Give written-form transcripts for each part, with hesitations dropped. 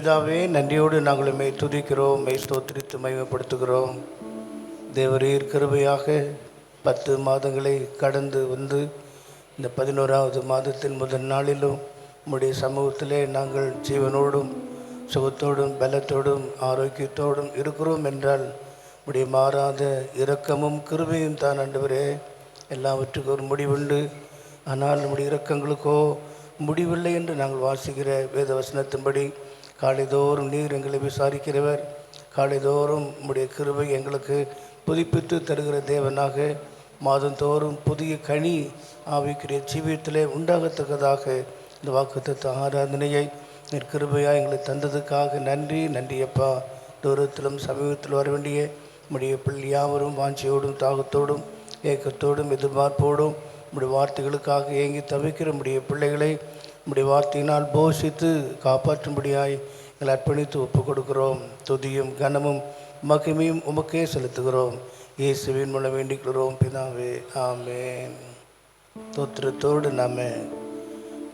பிதாவே, நன்றியோடு நாங்கள் உம்மை துதிக்கிறோம், மெய் ஸ்தோத்திரித்து மகிமைப்படுத்துகிறோம். தேவரீர் கிருபையாக 10 மாதங்களை கடந்து வந்து இந்த 11வது மாதத்தின் முதல் நாளிலும் உம்முடைய சமூகத்திலே நாங்கள் ஜீவனோடும் சுகத்தோடும் பலத்தோடும் ஆரோக்கியத்தோடும் இருக்கிறோம் என்றால் உம்முடைய மாறாத இரக்கமும் கிருபையும் தான் ஆண்டவரே. எல்லாவற்றுக்கும் ஒரு முடிவுண்டு, ஆனால் நம்முடைய இரக்கங்களுக்கோ முடிவில்லை என்று நாங்கள் வாசிக்கிற வேத வசனத்தின்படி காலைதோறும் நீர் எங்களை விசாரிக்கிறவர், காலைதோறும் உம்முடைய கிருபை எங்களுக்கு புதுப்பித்து தருகிற தேவனாக, மாதந்தோறும் புதிய கனி ஆவிக்குரிய ஜீவியத்திலே உண்டாகத்தக்கதாக இந்த வாக்குத்தத்த ஆராதனையை நீர் கிருபையாக எங்களை தந்ததுக்காக நன்றி. நன்றியப்பா. தூரத்திலும் சமீபத்தில் வர வேண்டிய உம்முடைய பிள்ளை யாவரும் வாஞ்சியோடும் தாகத்தோடும் ஏக்கத்தோடும் எதிர்பார்ப்போடும் உம்முடைய வார்த்தைகளுக்காக ஏங்கி தவிக்கிற உம்முடைய பிள்ளைகளை உம்முடைய வார்த்தையினால் போஷித்து காப்பாற்றும்படியாய் எங்களை அர்ப்பணித்து ஒப்புக் கொடுக்கிறோம். துதியும் கனமும் மகிமையும் உமக்கே செலுத்துகிறோம். இயேசுவின் மூலம் வேண்டிக்கிறோம் பிதாவே, ஆமென். தோத்திரத்தோடு நாம்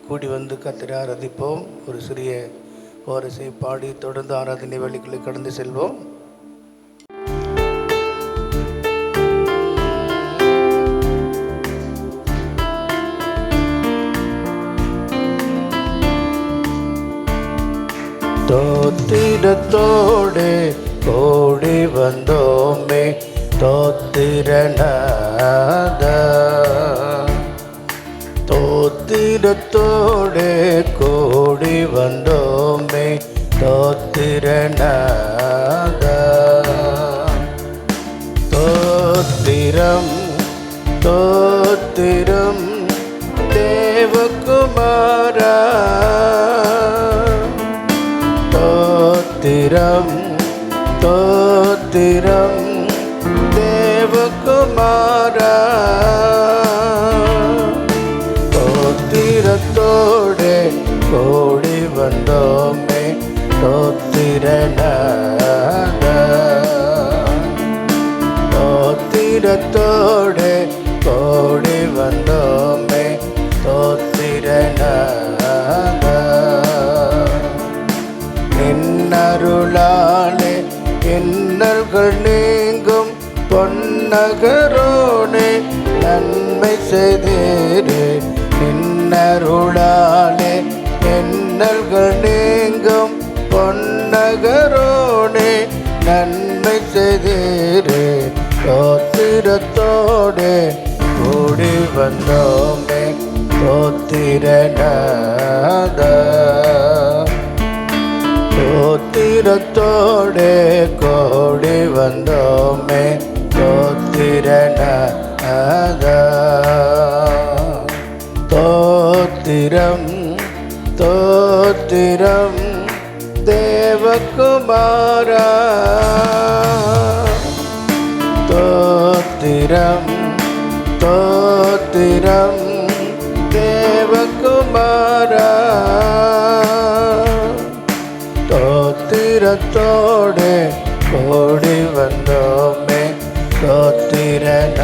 கூடி வந்து கர்த்தரை ஆராதிப்போம். ஒரு சிறிய ஓரசை பாடி தொடர்ந்து ஆராதனை வழிகளை கடந்து செல்வோம். தோத்திரத்தோடு ஓடி வந்தோமே தோத்திரநாதா, தோத்திரத்தோடு கூடி வந்தோமே தோத்திரநாதா. தோத்திரம் தோத்திரம் தேவகுமாரா, தோத்திரம் தோத்திரம் தேவகுமாரா. தோத்திரத்தோடு கூடி வந்தோமே தோத்திரநாதா, தோத்திரத்தோடு கூடி வந்தோமே தோத்திரநாதா. நின்னருளாலே இன்னல்கள் நீங்கும் பொன்னகரோனே நன்மை செய்தீரே. நின்னருளாலே இன்னல்கள் நீங்கும் பொன்னகரோனே நன்மை செய்தீரே. தோத்திரத்தோடு கூடி வந்தோமே தோத்திரநாதா, தோத்திரத்தோடு கூடி வந்தோமே தோத்திரநாதா. தோத்திரம் தோத்திரம் தேவகுமாரா, தோத்திரம் தோத்திரம் தேவகுமாரா. தோத்திரத்தோடு கூடி வந்தோமே தோத்திரநாதா,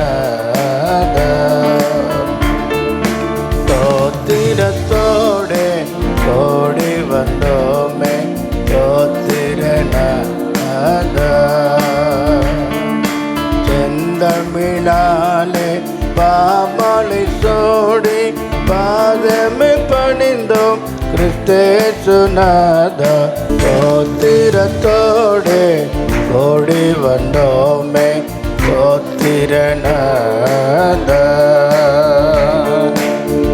தோத்திரத்தோடு கூடி வந்தோமே தோத்திரநாதா. செந்தமிழாலே பாமாலை சோடி பாதமே பணிந்தோம் கிறிஸ்தேசுநாதா. தோத்திரத்தோடு கூடி வந்தோமே தோத்திரநாதா,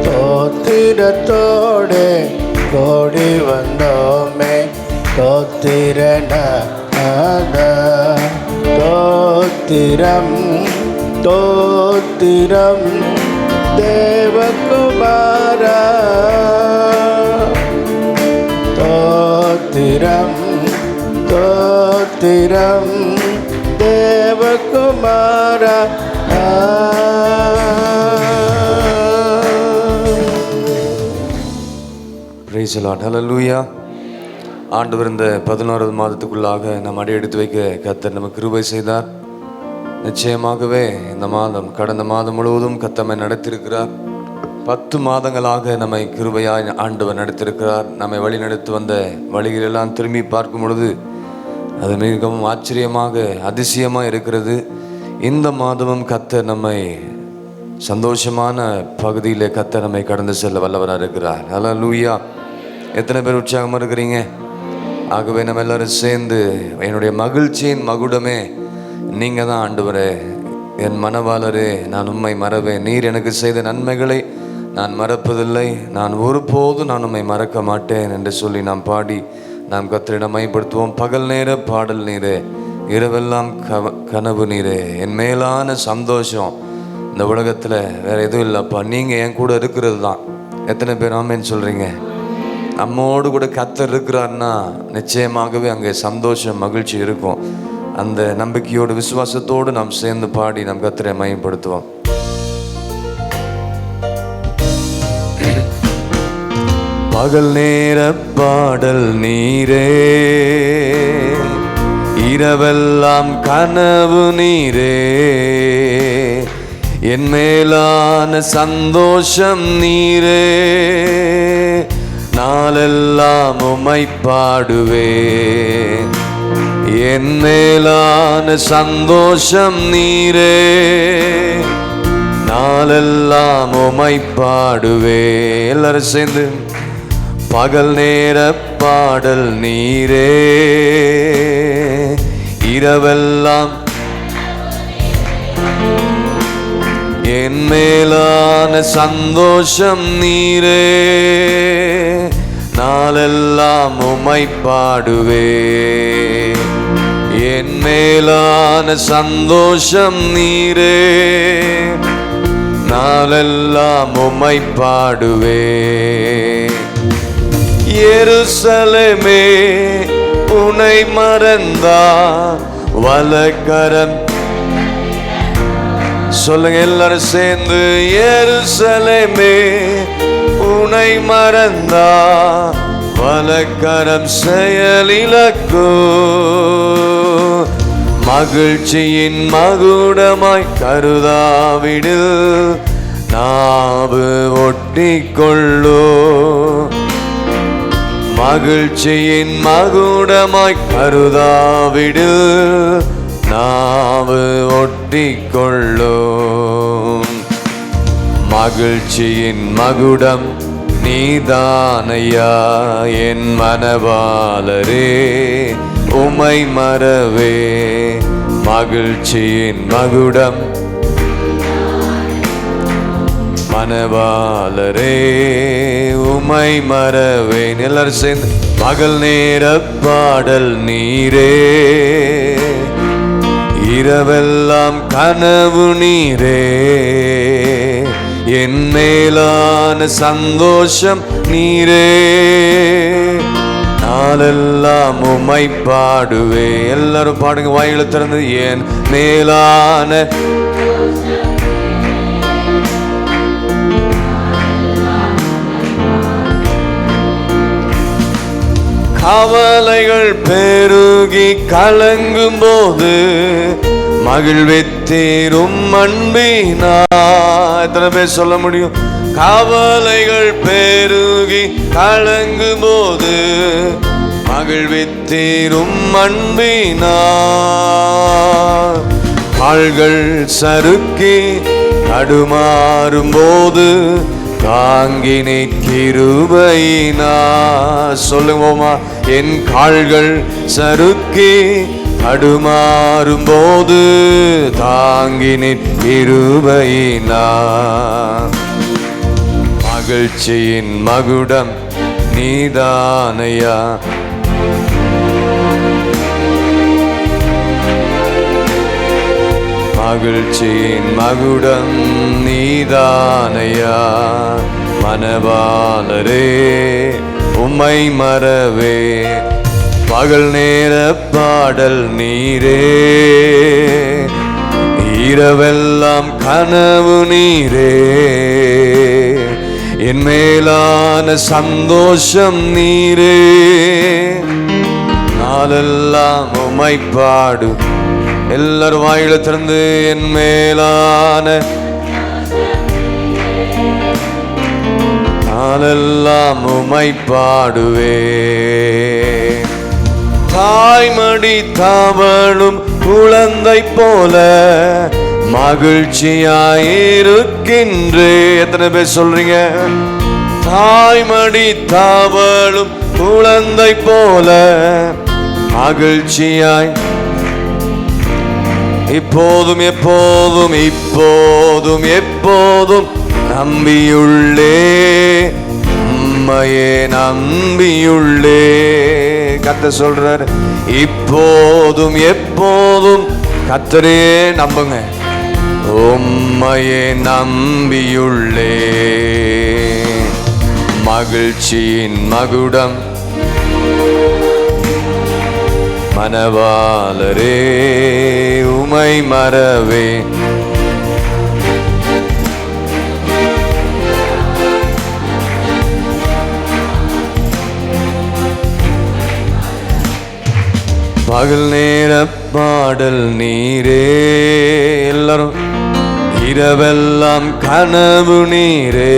தோத்திரத்தோடு கூடி வந்தோமே தோத்திரநாதா. தோத்திரம் தோத்திரம் தேவகுமாரா, தோத்திரம் தோத்திரம் தேவகுமாரா. Praise the Lord. ஹல்லேலூயா. ஆண்டவர் இந்த 11வது மாதத்துக்குள்ளாக நாம் அடி எடுத்து வைக்க கர்த்தர் நமக்கு கிருபை செய்தார். நிச்சயமாகவே இந்த மாதம் கடந்த மாதம் முழுவதும் கர்த்தர் நம்மை நடத்தியிருக்கிறார். 10 மாதங்களாக நம்மை கிருபையாய் ஆண்டவர் நடத்திருக்கிறார். நம்மை வழி நடத்தி வந்த வழிகளெல்லாம் திரும்பி பார்க்கும் பொழுது அது மிகவும் ஆச்சரியமாக அதிசயமாக இருக்கிறது. இந்த மாதமும் கர்த்தர் நம்மை சந்தோஷமான பகுதியில் கர்த்தர் நம்மை கடந்து செல்ல வல்லவராக இருக்கிறார். அல்லேலூயா. எத்தனை பேர் உற்சாகமாக இருக்கிறீங்க? ஆகவே நம்ம எல்லாரும் சேர்ந்து, என்னுடைய மகிழ்ச்சியின் மகுடமே நீங்கள் தான் ஆண்டவரே, என் மனவாளரே, நான் உம்மை மறவேன். நீர் எனக்கு செய்த நன்மைகளை நான் மறப்பதில்லை, நான் ஒருபோதும் நான் உம்மை மறக்க மாட்டேன் என்று சொல்லி நாம் பாடி நாம் கர்த்தரிடம் மையப்படுத்துவோம். பகல் நேர பாடல் நீரே, இரவெல்லாம் கனவு நீரே, என் மேலான சந்தோஷம் இந்த உலகத்தில் வேறு எதுவும் இல்லைப்பா, நீங்கள் என் கூட இருக்கிறது தான். எத்தனை பேர் ஆமேன்னு சொல்கிறீங்க? நம்மோடு கூட கர்த்தர் இருக்கிறார்னா நிச்சயமாகவே அங்கே சந்தோஷம் மகிழ்ச்சி இருக்கும். அந்த நம்பிக்கையோடு விசுவாசத்தோடு நாம் சேர்ந்து பாடி நாம் கர்த்தரை மையப்படுத்துவோம். பகல் நேர பாடல் நீரே, இரவெல்லாம் கனவு நீரே, என் மேலான சந்தோஷம் நீரே, நாளெல்லாம் உம்மை பாடுவேன். என் மேலான சந்தோஷம் நீரே, நாளெல்லாம் உம்மை பாடுவேன். எல்லாரும் சேர்ந்து, பகல் நேர பாடல் நீரே, இரவெல்லாம் என் மேலான சந்தோஷம் நீரே, நாளெல்லாம் உம்மை பாடுவேன். என் மேலான சந்தோஷம் நீரே, நாளெல்லாம் உம்மை பாடுவேன். எருசலேமே உன்னை மறந்தா வலக்கரம், சொல்லுங்க எல்லாரும் சேர்ந்து, எருசலேமே உன்னை மறந்தா வலக்கரம் செயலிழக்கோ, மகிழ்ச்சியின் மகுடமாய் கருதாவிடு நாவு ஒட்டிக்கொள்ளோ, மகிழ்ச்சியின் மகுடமாய் கருதாவிடு நாவு ஒட்டிக்கொள்ளும். மகிழ்ச்சியின் மகுடம் நீதானையா, என் மனவாளரே, உம்மை மறவே. மகிழ்ச்சியின் மகுடம் மனவாளரே, உம்மை மறவேன். எல்லாரும் சேர்ந்து, பகல் நேர பாடல் நீரே, இரவெல்லாம் கனவு நீரே, என் மேலான சந்தோஷம் நீரே, நாளெல்லாம் உம்மை பாடுவே. எல்லாரும் பாடுங்க, வாயில திறந்து, என் மேலான கவலைகள் பெருகி கலங்கும் போது மகிழ்வித்தீரும் அன்பினா. எத்தனை பேர் சொல்ல முடியும்? கவலைகள் பெருகி கலங்கும் போது மகிழ்வித்தீரும் அன்பினா. கால்கள் சறுக்கி தடுமாறும் போது தாங்கினை கிருபையினா. சொல்லுவோமா? என் கால்கள் சறுக்கி தடுமாறும் போது தாங்கினை கிருபையினா. மகிழ்ச்சியின் மகுடம் நீதானையா, மகிழ்ச்சியின் மகுடம் நீதானையா. மனவாளரே, உம்மை மறவே. பகல் நேர பாடல் நீரே, இரவெல்லாம் கனவு நீரே, என் மேலான சந்தோஷம் நீரே, நாளெல்லாம் உம்மை பாடு. எல்லாரும் வாயில திறந்து, என் மேலான நாளெல்லாம் உம்மை பாடுவே. தாய்மடி தவழும் குழந்தை போல மகிழ்ச்சியாயிருக்கின்றே. எத்தனை பேர் சொல்றீங்க? தாய்மடி தவழும் குழந்தை போல மகிழ்ச்சியாய் இப்போதும் எப்போதும் இப்போதும் எப்போதும் நம்பியுள்ளே, உம்மையே நம்பியுள்ளே. கர்த்தர் சொல்றார், இப்போதும் எப்போதும் கர்த்தரே நம்புங்க, உம்மையே நம்பியுள்ளே. மகிழ்ச்சியின் மகுடம் மனவாளரே உமை மறவே. பகல் நேர பாடல் நீரே, எல்லாரும் இரவெல்லாம் கனவு நீரே.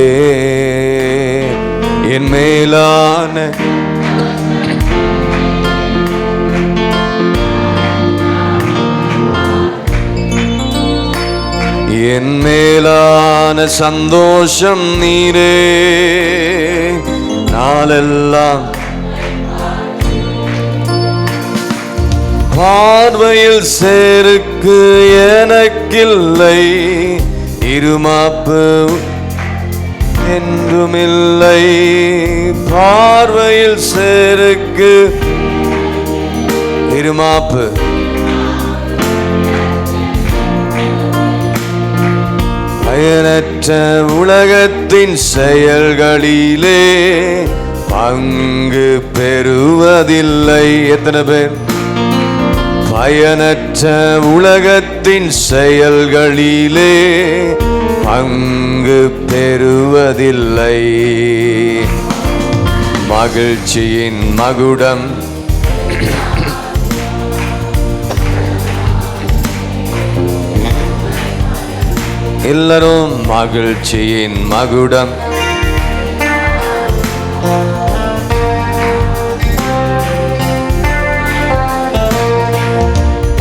என் மேலான என் மேலான சந்தோஷம் நீரே. நாளெல்லாம் பார்வையில் சேருக்கு எனக்கில்லை, இருமாப்பு என்றுமில்லை. பார்வையில் சேருக்கு இருமாப்பு பயனற்ற உலகத்தின் செயல்களிலே பங்கு பெறுவதில்லை. எத்தனை பேர்? பயனற்ற உலகத்தின் செயல்களிலே பங்கு பெறுவதில்லை. மகிழ்ச்சியின் மகுடம் எல்லாரும் மகிழ்ச்சியின் மகுடம்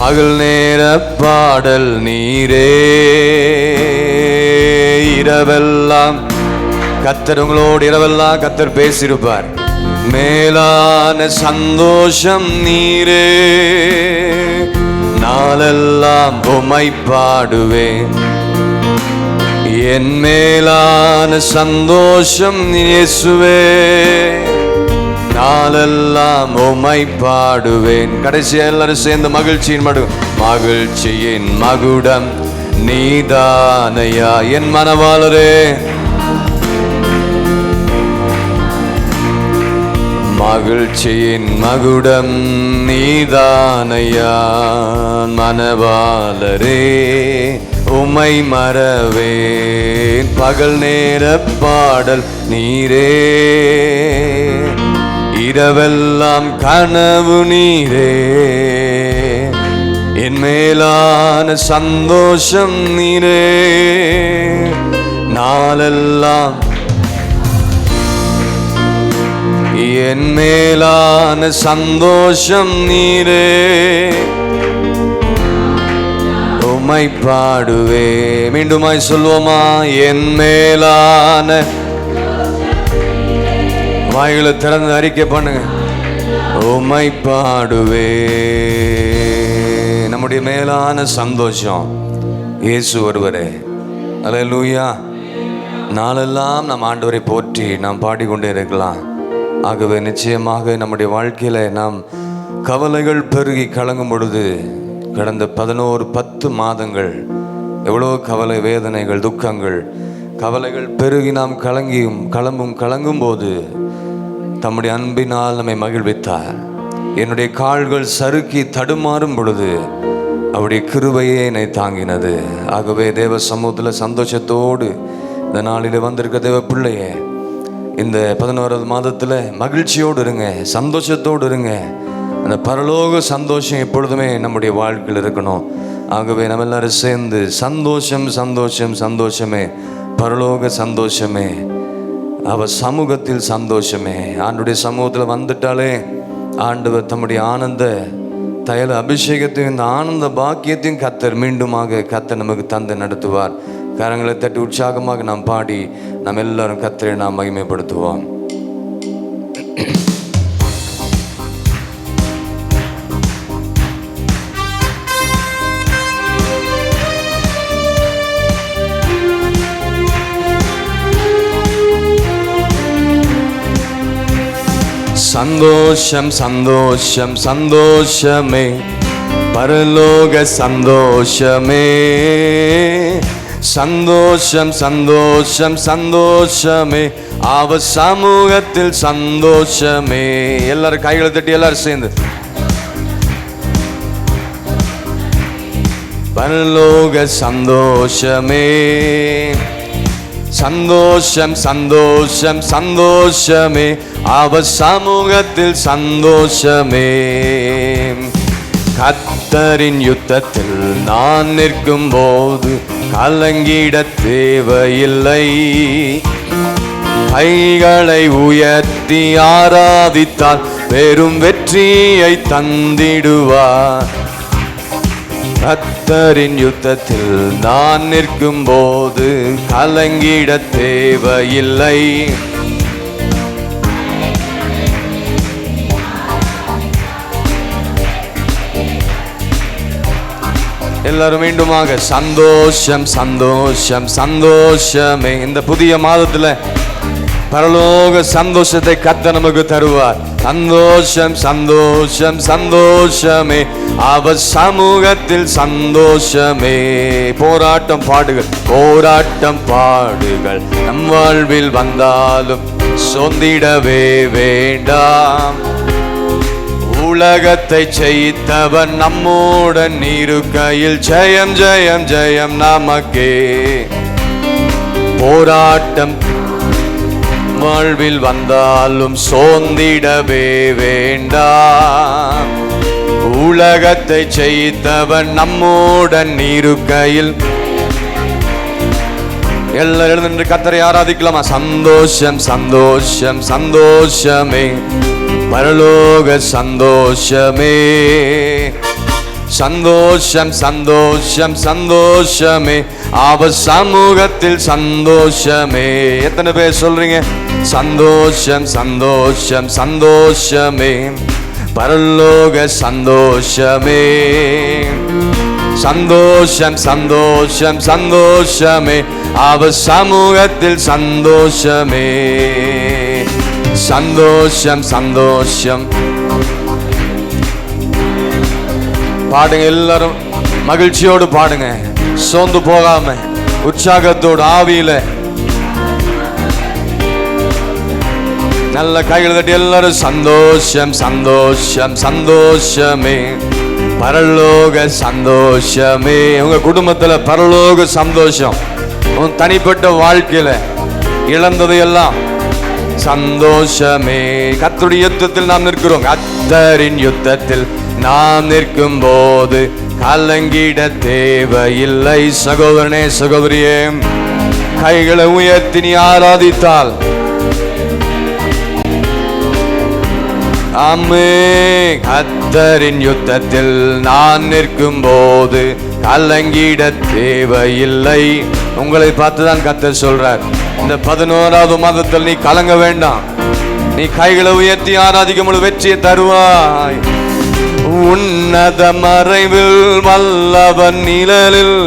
பகல் நேர பாடல் நீரே. இரவெல்லாம் கர்த்தர் உங்களோடு இரவெல்லாம் கர்த்தர் பேசியிருப்பார். மேலான சந்தோஷம் நீரே. நாளெல்லாம் உம்மை பாடுவேன். என் மேலான சந்தோஷம் இயேசுவே. நாளெல்லாம் உம்மை பாடுவேன். கடைசியா எல்லாரும் சேர்ந்து மகிழ்ச்சியின் மகிழ்ச்சியின் மகுடம் நீதானையா. என் மனவாளரே மகிழ்ச்சியின் மகுடம் நீதானையா. மனவாளரே உம்மை மறவேன். பகல் நேர பாடல் நீரே. இரவெல்லாம் கனவு நீரே. என் மேலான சந்தோஷம் நீரே. நாளெல்லாம் என் மேலான சந்தோஷம் நீரே. உம்மை பாடுவே. மீண்டுமாய் சொல்வோமா? என் மேலான வாய்களை திறந்து அறிக்கை பண்ணுங்க. உம்மை பாடுவே. நம்முடைய மேலான சந்தோஷம் இயேசு ஒருவரே. அல்லேலூயா. நாளெல்லாம் நம் ஆண்டவரை போற்றி நாம் பாடிக்கொண்டே இருக்கலாம். ஆகவே நிச்சயமாக நம்முடைய வாழ்க்கையில் நாம் கவலைகள் பெருகி கலங்கும் பொழுது, கடந்த 10 மாதங்கள் எவ்வளோ கவலை, வேதனைகள், துக்கங்கள், கவலைகள் பெருகி நாம் கலங்கும் போது தம்முடைய அன்பினால் நம்மை மகிழ்வித்தார். என்னுடைய கால்கள் சறுக்கி தடுமாறும் பொழுது அவருடைய கிருபையே என்னை தாங்கினது. ஆகவே தேவ சமூகத்தில் சந்தோஷத்தோடு இந்த நாளில் வந்திருக்க தேவ பிள்ளையே, இந்த 11வது மாதத்தில் மகிழ்ச்சியோடு இருங்க, சந்தோஷத்தோடு இருங்க. அந்த பரலோக சந்தோஷம் எப்பொழுதுமே நம்முடைய வாழ்க்கையில் இருக்கணும். ஆகவே நம்ம எல்லாரும் சேர்ந்து சந்தோஷம் சந்தோஷம் சந்தோஷமே, பரலோக சந்தோஷமே. அவர் சமூகத்தில் சந்தோஷமே. ஆண்டுடைய சமூகத்தில் வந்துட்டாலே ஆண்டவர் தம்முடைய ஆனந்த தைல அபிஷேகத்தையும் இந்த ஆனந்த பாக்கியத்தையும் கர்த்தர் மீண்டுமாக கர்த்தர் நமக்கு தந்து நடத்துவார். கரங்களை தட்டி உற்சாகமாக நாம் பாடி நாம் எல்லாரும் கர்த்தரை நாம் மகிமைப்படுத்துவோம். சந்தோஷம் சந்தோஷம் சந்தோஷமே, பரலோக சந்தோஷமே. சந்தோஷம் சந்தோஷம் சந்தோஷமே, அவர் சமூகத்தில் சந்தோஷமே. எல்லாரும் கைகளை தட்டி எல்லாரும் சேர்ந்து பரலோக சந்தோஷமே. சந்தோஷம் சந்தோஷம் சந்தோஷமே, அவர் சமூகத்தில் சந்தோஷமே. கர்த்தரின் யுத்தத்தில் நான் நிற்கும் போது கலங்கிட தேவையில்லை. கைகளை உயர்த்தி ஆராதித்தால் பெரும் வெற்றியை தந்திடுவார். கர்த்தரின் யுத்தத்தில் நான் நிற்கும் போது கலங்கிட தேவையில்லை. எல்லாரும் மீண்டுமாக சந்தோஷம் சந்தோஷம் சந்தோஷமே. இந்த புதிய மாதத்துல பரலோக சந்தோஷத்தை கர்த்தர் நமக்கு தருவார். சந்தோஷம் சந்தோஷம் சந்தோஷமே, அவர் சமூகத்தில் சந்தோஷமே. போராட்டம் பாடுகள் போராட்டம் பாடுகள் நம் வாழ்வில் வந்தாலும் சோர்ந்திடவே வேண்டாம். உலகத்தை ஜெயித்தவன் நம்முடன் இருக்கையில் ஜெயம் ஜெயம் ஜெயம் நமக்கே. போராட்டம் வாழ்வில் வந்தாலும் சோர்ந்திடவே வேண்டாம். உலகத்தை ஜெயித்தவன் நம்முடன் இருக்கையில். எல்லாரும் எழுந்து கர்த்தரை ஆராதிக்கலாமா? சந்தோஷம் சந்தோஷம் சந்தோஷமே, பரலோக சந்தோஷமே. சந்தோஷம் சந்தோஷம் சந்தோஷமே, அவர் சமூகத்தில் சந்தோஷமே. எத்தனை பேர் சொல்றீங்க? சந்தோஷம் சந்தோஷம் சந்தோஷமே, பரலோக சந்தோஷமே. சந்தோஷம் சந்தோஷம் சந்தோஷமே, அவர் சமூகத்தில் சந்தோஷமே. சந்தோஷம் சந்தோஷம். பாடுங்க, எல்லாரும் மகிழ்ச்சியோடு பாடுங்க, சோர்ந்து போகாம உற்சாகத்தோடு ஆவியில. நல்ல கைகள் தட்டி எல்லாரும் சந்தோஷம் சந்தோஷம் சந்தோஷமே, பரலோக சந்தோஷமே. உங்க குடும்பத்துல பரலோக சந்தோஷம். உன் தனிப்பட்ட வாழ்க்கையில இழந்தது எல்லாம் சந்தோஷமே. கர்த்தருடைய யுத்தத்தில் நாம் நிற்கிறோம். கர்த்தரின் யுத்தத்தில் நாம் நிற்கும் போது கலங்கிட தேவையில்லை. சகோதரனே சகோதரியே, கைகளை உயர்த்தி நீ ஆராதித்தால் ஆமே. கர்த்தரின் யுத்தத்தில் நான் நிற்கும் போது கலங்கிட தேவையில்லை. உங்களை பார்த்துதான் கர்த்தர் சொல்றார், இந்த 11வது மாதத்தில் நீ கலங்க வேண்டாம். நீ கைகளை உயர்த்தி ஆராதிக்கும் பொழுது வெற்றியை தருவாய். உன்னத மறைவில் வல்லவன் நிழலில்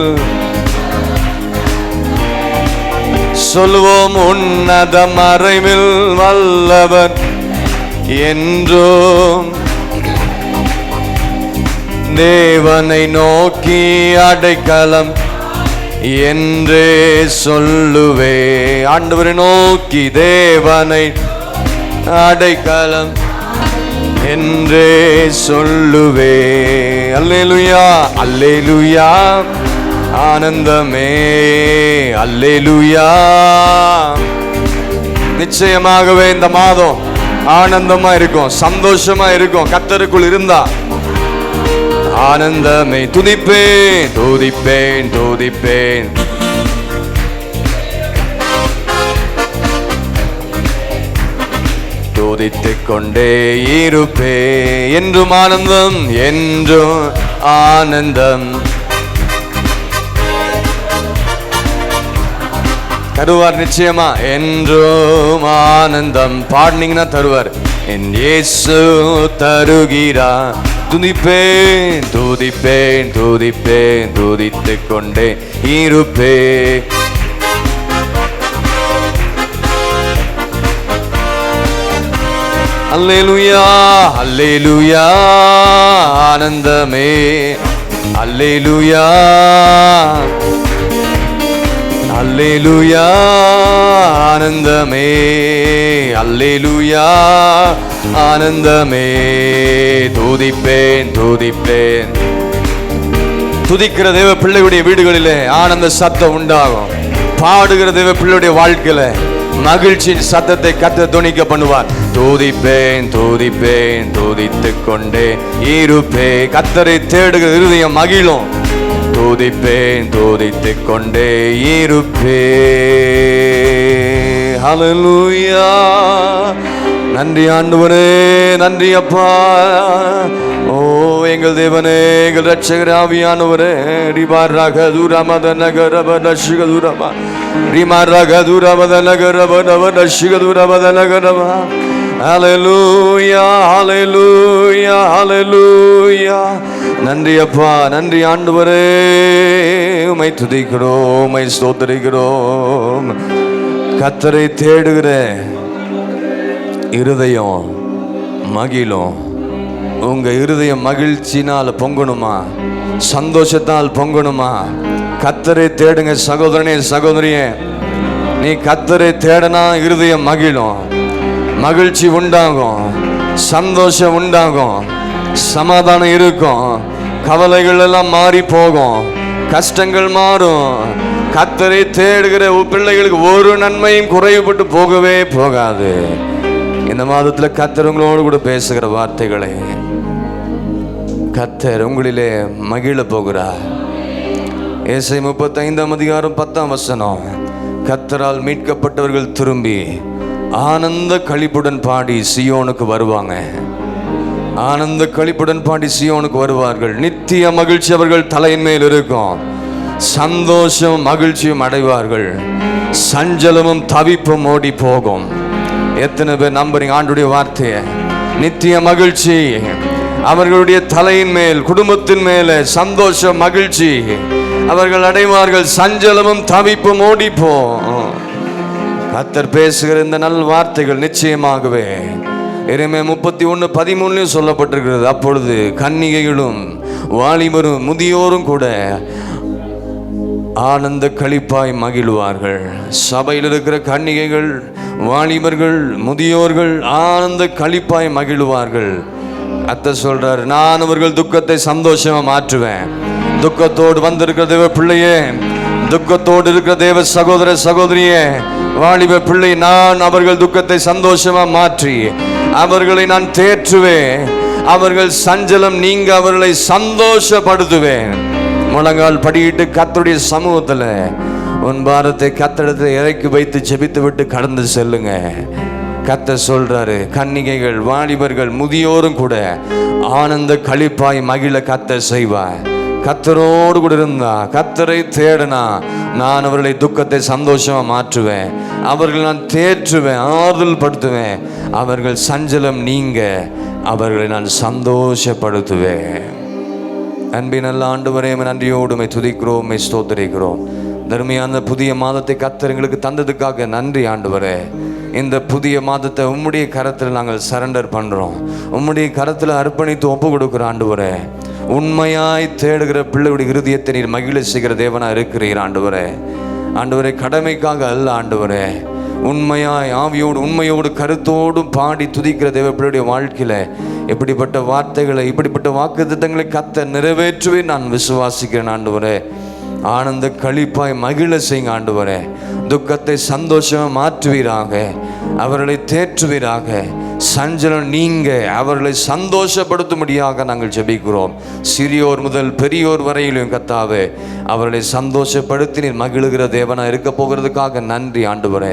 சொல்வோம். உன்னத மறைவில் வல்லவன் என்றும் தேவனை நோக்கி அடைக்கலம் என்றே சொல்லுவே. ஆண்டவரை நோக்கி தேவனை அடைக்கலம் என்றே சொல்லுவே. அல்லேலூயா அல்லேலூயா ஆனந்தமே அல்லேலூயா. நிச்சயமாகவே இந்த மாதம் ஆனந்தமா இருக்கும், சந்தோஷமா இருக்கும். கர்த்தருக்குள் இருந்தா ஆனந்தமே. துதிப்பேன் துதிப்பேன் துதிப்பேன். துதித்துக் கொண்டே இருப்பே. என்றும் ஆனந்தம், என்றும் ஆனந்தம். தருவார் நிச்சயமா, என்றும் ஆனந்தம். பாடினீங்கன்னா தருவார். என் இயேசு தருகிறார். துதிப்பேன் துதிப்பேன் துதிப்பேன் துதித்துக் கொண்டே இருப்பே. அல்லேலூயா அல்லேலூயா ஆனந்தமே. அல்லேலூயா அல்லேலூயா ஆனந்தமே. அல்லேலூயா ஆனந்தமே. துதிப்பேன் துதிப்பேன். துதிக்கிற தேவ பிள்ளைகளுடைய வீடுகளிலே ஆனந்த சத்தம் உண்டாகும். பாடுகிற தேவ பிள்ளையுடைய வாழ்க்கையில மகிழ்ச்சியின் சத்தத்தை கர்த்தர் துணிக்க பண்ணுவார். துதிப்பேன் துதிப்பேன் துதித்துக் கொண்டே இருப்பே. கர்த்தரை தேடுகிற இருதயம் மகிழும். துதிப்பேன் துதித்துக் கொண்டே இருப்பே. ஹல்லேலூயா. நன்றி ஆண்டவரே, நன்றி அப்பா. ஓ எங்கள் தேவனே, எங்கள் ரட்சகர் ஆவியானவரே. ரிபாராக தூரமத நகரபத சிகதுரமா. ரிமாராக தூரமத நகரபத சிகதுரமத நகரமா. ஹல்லேலூயா ஹல்லேலூயா ஹல்லேலூயா. நன்றி அப்பா, நன்றி ஆண்டவரே. உம்மை துதிக்கிறோம், உம்மை ஸ்தோத்திரிக்கிறோம். கர்த்தரை தேடுகிற இருதயம் மகிழும். உங்க இருதயம் மகிழ்ச்சினால் பொங்கணுமா, சந்தோஷத்தால் பொங்கணுமா? கர்த்தரை தேடுங்க சகோதரனே சகோதரியே. நீ கர்த்தரை தேடனா இருதயம் மகிழும், மகிழ்ச்சி உண்டாகும், சந்தோஷம் உண்டாகும், சமாதானம் இருக்கும், கவலைகள் எல்லாம் மாறி போகும், கஷ்டங்கள் மாறும். கர்த்தரை தேடுகிற பிள்ளைகளுக்கு ஒரு நன்மையும் குறைவுபட்டு போகவே போகாது. இந்த மாதத்தில் கர்த்தர் உங்களோடு கூட பேசுகிற வார்த்தைகளை கர்த்தர் உங்களிலே மகிழ போகிறார். ஏசாயா 35:10 கர்த்தரால் மீட்கப்பட்டவர்கள் திரும்பி ஆனந்த களிப்புடன் பாடி சியோனுக்கு வருவாங்க. ஆனந்த களிப்புடன் பாடி சியோனுக்கு வருவார்கள். நித்திய மகிழ்ச்சி அவர்கள் தலையின் மேல் இருக்கும். சந்தோஷம் மகிழ்ச்சியும் அடைவார்கள். சஞ்சலமும் தவிப்பும் ஓடி போகும். எத்தனை பேர் நம்புறீங்க ஆண்டுடைய வார்த்தையை? நித்திய மகிழ்ச்சி அவர்களுடைய தலையின் மேல், குடும்பத்தின் மேலே சந்தோஷம் மகிழ்ச்சி அவர்கள் அடைவார்கள். சஞ்சலமும் தவிப்பும் ஓடி போ. கர்த்தர் பேசுகிற இந்த நல் வார்த்தைகள் நிச்சயமாகவே எரேமியா 31:13 சொல்லப்பட்டிருக்கிறது. அப்பொழுது கன்னிகைகளும் வாலிபரும் முதியோரும் கூட ஆனந்த களிப்பாய் மகிழ்வார்கள். சபையில் இருக்கிற கன்னிகைகள், வாலிபர்கள், முதியோர்கள் ஆனந்த களிப்பாய் மகிழ்வார்கள். அத்தை சொல்றாரு, நான் அவர்கள் துக்கத்தை சந்தோஷமா மாற்றுவேன். துக்கத்தோடு வந்திருக்கிற தேவ பிள்ளையே, துக்கத்தோடு இருக்கிற தேவ சகோதர சகோதரியே, வாலிப பிள்ளை, நான் அவர்கள் துக்கத்தை சந்தோஷமா மாற்றி அவர்களை நான் தேற்றுவேன். அவர்கள் சஞ்சலம் நீங்க அவர்களை சந்தோஷப்படுத்துவேன். முழங்கால் படியிட்டு கர்த்தருடைய சமூகத்தில் உன் பாரத்தை கர்த்தரிடத்தில் இறக்கி வைத்து ஜெபித்து விட்டு கடந்து செல்லுங்க. கர்த்தர் சொல்றாரு, கன்னிகைகள், வாலிபர்கள், முதியோரும் கூட ஆனந்த களிப்பாய் மகிழ கர்த்தர் செய்வார். கர்த்தரோடு கூட இருந்தா, கர்த்தரை தேடனா, நான் அவர்களை துக்கத்தை சந்தோஷமா மாற்றுவேன். அவர்களை நான் தேற்றுவேன், ஆறுதல் படுத்துவேன். அவர்கள் சஞ்சலம் நீங்க அவர்களை நான் சந்தோஷப்படுத்துவேன். அன்பின் நல்ல ஆண்டவரே, நன்றியோடுமை துதிக்கிறோம், ஸ்தோத்திரிக்கிறோம். தர்மையான புதிய மாதத்தை கர்த்தர் எங்களுக்கு தந்ததுக்காக நன்றி ஆண்டவரே. இந்த புதிய மாதத்தை உம்முடைய கரத்தில் நாங்கள் சரண்டர் பண்ணுறோம். உம்முடைய கரத்தில் அர்ப்பணித்து ஒப்பு கொடுக்குற ஆண்டவரே. உண்மையாய் தேடுகிற பிள்ளையுடைய இருதயத்தை நீர் மகிழ செய்கிற தேவனாக இருக்கிறீர் ஆண்டவரே. ஆண்டவரே, கடமைக்காக அல்ல ஆண்டவரே, உண்மையாய் ஆவியோடு உண்மையோடு கருத்தோடும் பாடி துதிக்கிற தேவ பிள்ளையுடைய வாழ்க்கையில் எப்படிப்பட்ட வார்த்தைகளை, இப்படிப்பட்ட வாக்குத்தத்தங்களை கர்த்தர் நிறைவேற்றுவே நான் விசுவாசிக்கிறேன் ஆண்டவரே. ஆனந்த களிப்பாய் மகிழ செய்யுங்க ஆண்டவரே. துக்கத்தை சந்தோஷமாக மாற்றுவீராக, அவர்களை தேற்றுவீராக. சஞ்சலம் நீங்க அவர்களை சந்தோஷப்படுத்தும்படியாக நாங்கள் ஜெபிக்கிறோம். சிறியோர் முதல் பெரியோர் வரையிலும் கர்த்தாவே அவர்களை சந்தோஷப்படுத்தி நீர் மகிழுகிற தேவனா இருக்க போகிறதுக்காக நன்றி ஆண்டவரே.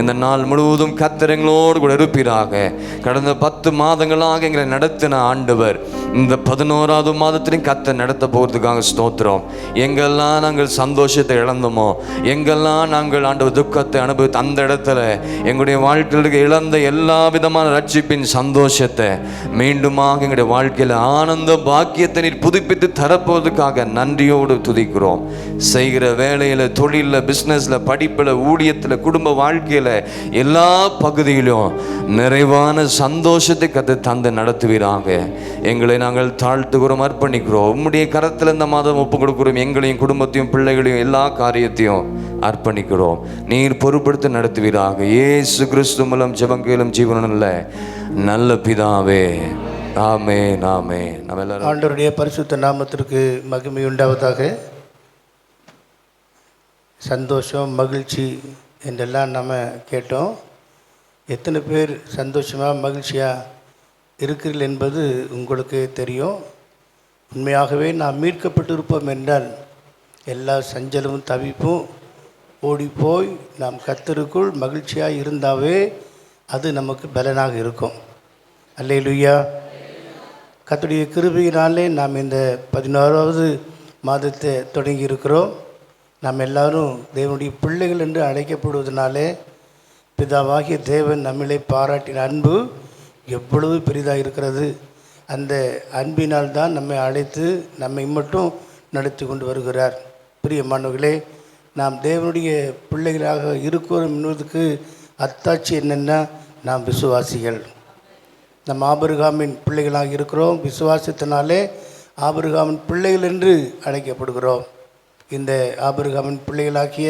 இந்த நாள் முழுவதும் கர்த்தர் எங்களோடு கூட இருப்பீராக. கடந்த 10 மாதங்களாக எங்களை நடத்தின ஆண்டவர் இந்த 11வது மாதத்திலையும் கர்த்தர் நடத்த போகிறதுக்காக ஸ்தோத்திரம். எங்கெல்லாம் நாங்கள் சந்தோஷத்தை இழந்தோமோ, எங்கெல்லாம் நாங்கள் ஆண்டவர் துக்கத்தை அனுபவித்து அந்த இடத்துல எங்களுடைய வாழ்க்கையில் இழந்த எல்லா விதமான ரட்சிப்பின் சந்தோஷத்தை மீண்டுமாக எங்களுடைய வாழ்க்கையில் ஆனந்த பாக்கியத்தை நீர் புதுப்பித்து தரப்போவதுக்காக நன்றியோடு துதிக்கிறோம். செய்கிற வேலையில், தொழிலில், பிஸ்னஸில், படிப்பில், ஊழியத்தில், குடும்ப வாழ்க்கையில் எல்லா பகுதியிலும் நிறைவான சந்தோஷத்தை கற்று தந்து நடத்துவீராக. எங்களை நாங்கள் தாழ்த்துகிறோம், அர்ப்பணிக்கிறோம். உம்முடைய கரத்தில் இந்த மாதம் ஒப்பு கொடுக்கிறோம். எங்களையும் குடும்பத்தையும் பிள்ளைகளையும் எல்லா காரியத்தையும் அர்ப்பணிக்கிறோம். நீர் பொறுப்படுத்தி நடத்துவீராக. இயேசு கிறிஸ்து மூலம் ஜெபங்களும் ஜீவனுள்ள நல்ல பிதாவே, ஆமென், ஆமென். நம்ம எல்லாரும் ஆண்டவருடைய பரிசுத்த நாமத்திற்கு மகிமை உண்டாவதாக. சந்தோஷம், மகிழ்ச்சி என்றெல்லாம் நம்ம கேட்டோம். எத்தனை பேர் சந்தோஷமாக மகிழ்ச்சியாக இருக்கிறீர்கள் என்பது உங்களுக்கு தெரியும். உண்மையாகவே நாம் மீட்கப்பட்டிருப்போம் என்றால் எல்லா சஞ்சலமும் தவிப்பும் ஓடிப்போய் நாம் கர்த்தருக்குள் மகிழ்ச்சியாக இருந்தாவே அது நமக்கு பலனாக இருக்கும். அல்லேலூயா. கர்த்தருடைய கிருபையினாலே நாம் இந்த 11வது மாதத்தை தொடங்கி இருக்கிறோம். நாம் எல்லாரும் தேவனுடைய பிள்ளைகள் என்று அழைக்கப்படுவதனாலே பிதாவாகிய தேவன் நம்மளை பாராட்டின அன்பு எவ்வளவு பெரிதாக இருக்கிறது. அந்த அன்பினால் தான் நம்மை அழைத்து நம்மை மட்டும் நடத்தி கொண்டு வருகிறார். பிரியமானவர்களே, நாம் தேவனுடைய பிள்ளைகளாக இருக்கிறோம் என்பதற்கு அத்தாட்சி என்னென்னா, நாம் விசுவாசிகள். நம் ஆபிரகாமின் பிள்ளைகளாக இருக்கிறோம். விசுவாசத்தினாலே ஆபிரகாமின் பிள்ளைகள் என்று அழைக்கப்படுகிறோம். இந்த ஆபிரகாமின் பிள்ளைகளாகிய,